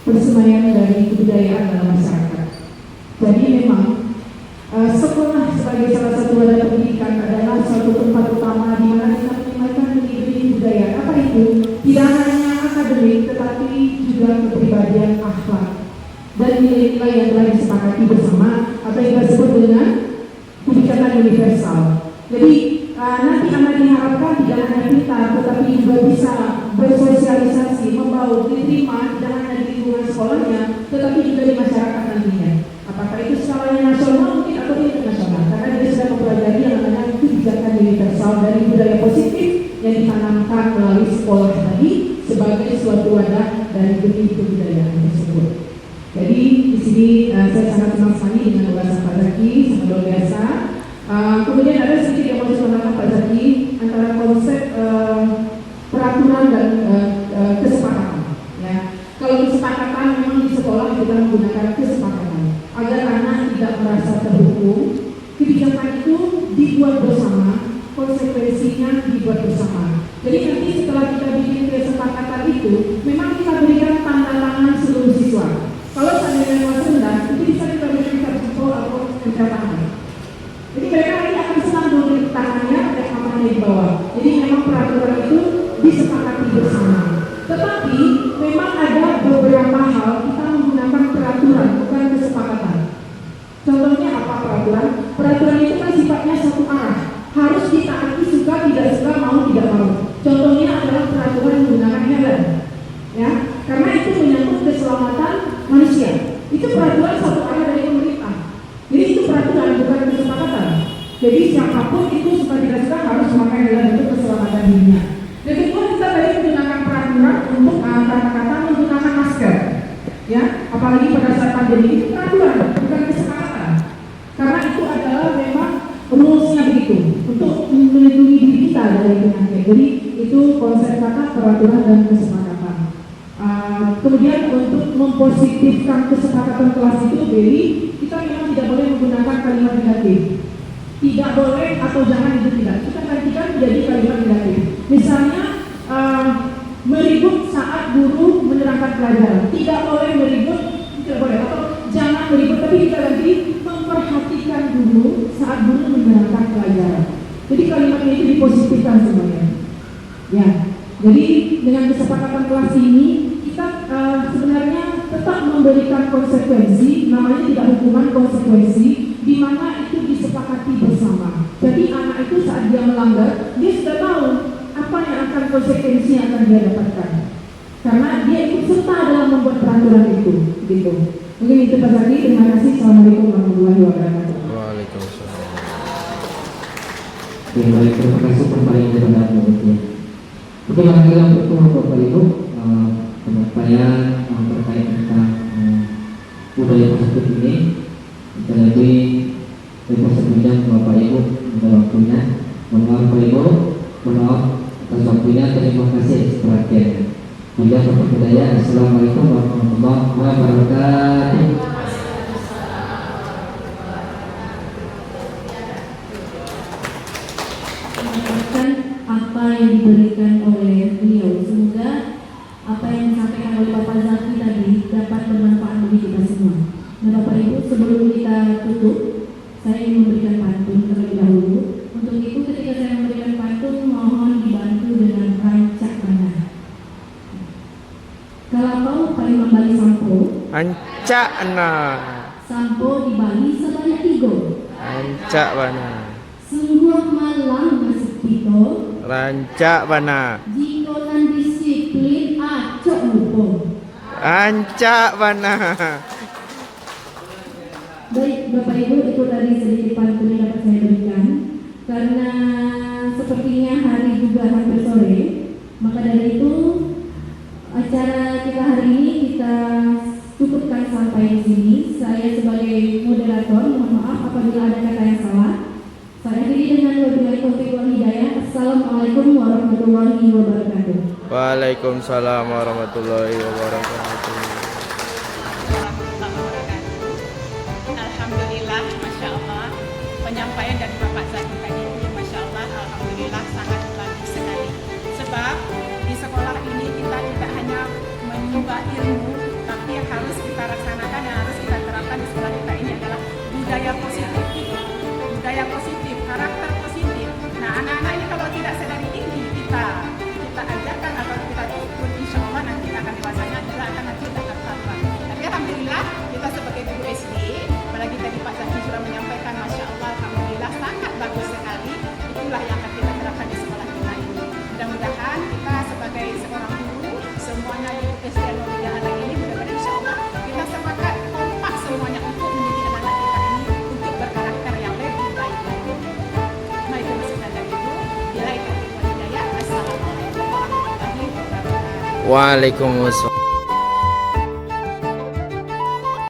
persemaian dari kebudayaan dalam masyarakat. Jadi memang sekolah sebagai salah satu wadah pendidikan adalah suatu tempat utama di mana kita menyampaikan benih-benih budaya. Apa itu? Tidak hanya akademik, tetapi juga kepribadian, akhlak dan nilai-nilai yang telah disepakati bersama atau yang kita sebut dengan kebijakan universal. Jadi nanti anak diharapkan tidak hanya pintar, tetapi juga bisa bersosialisasi, membaur, diterima tidak hanya di lingkungan sekolahnya, tetapi juga di masyarakat nantinya. Apakah itu skalanya nasional mungkin atau internasional? Karena dia sudah mempelajari yang namanya kebijakan universal dari budaya positif yang ditanamkan melalui sekolah tadi sebagai suatu wadah dari benih kebudayaan tersebut. Jadi di sini saya sangat senang sekali dengan ulasan Pak Zaki, sangat luar biasa. Kemudian ada sedikit yang mau saya sampaikan Pak Zaki antara konsep peraturan dan kesepakatan. Ya, kalau kesepakatan memang di sekolah kita menggunakan kesepakatan agar anak tidak merasa terhukum. Kebijakan itu dibuat bersama, konsekuensinya dibuat bersama. Jadi nanti setelah kita bikin kesepakatan itu, memang kita berikan tanda tangan seluruh siswa. Kalau seandainya kelas rendah, itu bisa kita berikan jempol atau pencatatan. Jadi mereka ini akan senang dulu tangannya dan amannya di bawah. Jadi memang peraturan itu disepakati bersama. Tetapi memang ada beberapa hal kita menggunakan peraturan, bukan kesepakatan. Contohnya apa peraturan? Peraturan itu kan sifatnya satu arah, harus ditaati suka tidak suka, mau tidak mau. Contohnya adalah peraturan menggunakan helm, ya, karena itu menyangkut keselamatan manusia. Itu peraturan satu arah dari pemerintah. Jadi itu peraturan bukan kesepakatan. Jadi siapapun itu suka tidak suka harus memakai helm untuk keselamatan dirinya. Dan kedua kita tadi menggunakan peraturan untuk kata-kata menggunakan masker, ya, apalagi pada saat pandemi itu peraturan bukan kesepakatan. Karena itu adalah memang rules-nya begitu untuk melindungi diri kita dari penyakit. Jadi itu konsep kata peraturan dan kesepakatan. Kemudian untuk mempositifkan kesepakatan kelas itu, Beli, kita memang tidak boleh menggunakan kalimat negatif. Tidak boleh atau jangan itu tidak. Kita gantikan menjadi kalimat negatif. Misalnya meribut saat guru menerangkan pelajaran. Tidak boleh meribut, tidak boleh, atau jangan meribut, tapi kita ganti memperhatikan guru saat guru menerangkan pelajaran. Jadi kalimatnya itu dipositifkan semuanya. Ya. Jadi dengan kesepakatan kelas ini kita sebenarnya tetap memberikan konsekuensi, namanya tidak hukuman, konsekuensi, di mana itu disepakati bersama. Jadi anak itu saat dia melanggar, dia sudah tahu apa yang akan konsekuensi yang akan dia dapatkan. Karena dia ikut Oke, baik, terima kasih pertanyaan kepada Anda. Oke, barangkali untuk Bapak Ibu penyampaian terkait tentang budaya positif ini kita lebih sejam Bapak Ibu pada waktunya. Mohon maaf Bapak Ibu, mohon maaf atas waktunya. Terima kasih atas perhatiannya. Bila Bapak Budaya, Assalamualaikum warahmatullahi wabarakatuh. Apa yang diberikan oleh beliau, semoga apa yang disampaikan oleh Bapak Zaki tadi dapat bermanfaat bagi kita semua. Nah Bapak Ibu, sebelum kita tutup, saya ingin memberikan pantun terlebih dahulu. Untuk itu ketika saya memberikan pantun, mohon dibantu dengan rancak mana. Kalau paling membali sampo, Ancak na. Sampo di Bali sebanyak 3. Ancak bana. Sungguh malang nasib kita, Rancak bana. jika nan disiplin acok lupa. Ancak bana. Baik Bapak Ibu, itu tadi sedikit pantun yang dapat saya berikan. Karena sepertinya hari juga hampir sore, maka dari itu acara kita hari ini kita cukupkan sampai di sini. Saya sebagai moderator mohon maaf apabila ada kata yang salah. Saya akhiri dengan wabillahi taufiq wal hidayah. Assalamualaikum warahmatullahi wabarakatuh. Waalaikumsalam warahmatullahi wabarakatuh. Alhamdulillah, Masya Allah, penyampaian dari Bapak Zaki tadi, Masya Allah, Alhamdulillah sangat bagus sekali. Sebab di sekolah ini kita tidak hanya menimba ilmu, tapi yang harus kita laksanakan, yang harus kita terapkan di sekolah kita ini adalah budaya positif, karakter positif. Nah, anak-anak ini kalau tidak sedari ini kita ajarkan atau kita pun insya Allah nanti akan dewasanya juga akan nanti akan tambah. Tapi alhamdulillah kita sebagai guru SD, apalagi tadi Pak Zaki sudah menyampaikan, Masya Allah, alhamdulillah sangat bagus sekali. Itulah yang akan kita terapkan di sekolah kita ini. Mudah-mudahan kita sebagai seorang guru semuanya di SD Nurul Anak ini mudah-mudahan insya Allah kita sepakat kompak semuanya untuk mendidik anak-anak kita ini untuk berkarakter yang lebih baik lagi. Mari kita masukkan dari Ibu. Bila itu hidayah. Assalamualaikum warahmatullahi wabarakatuh. Waalaikumsalam.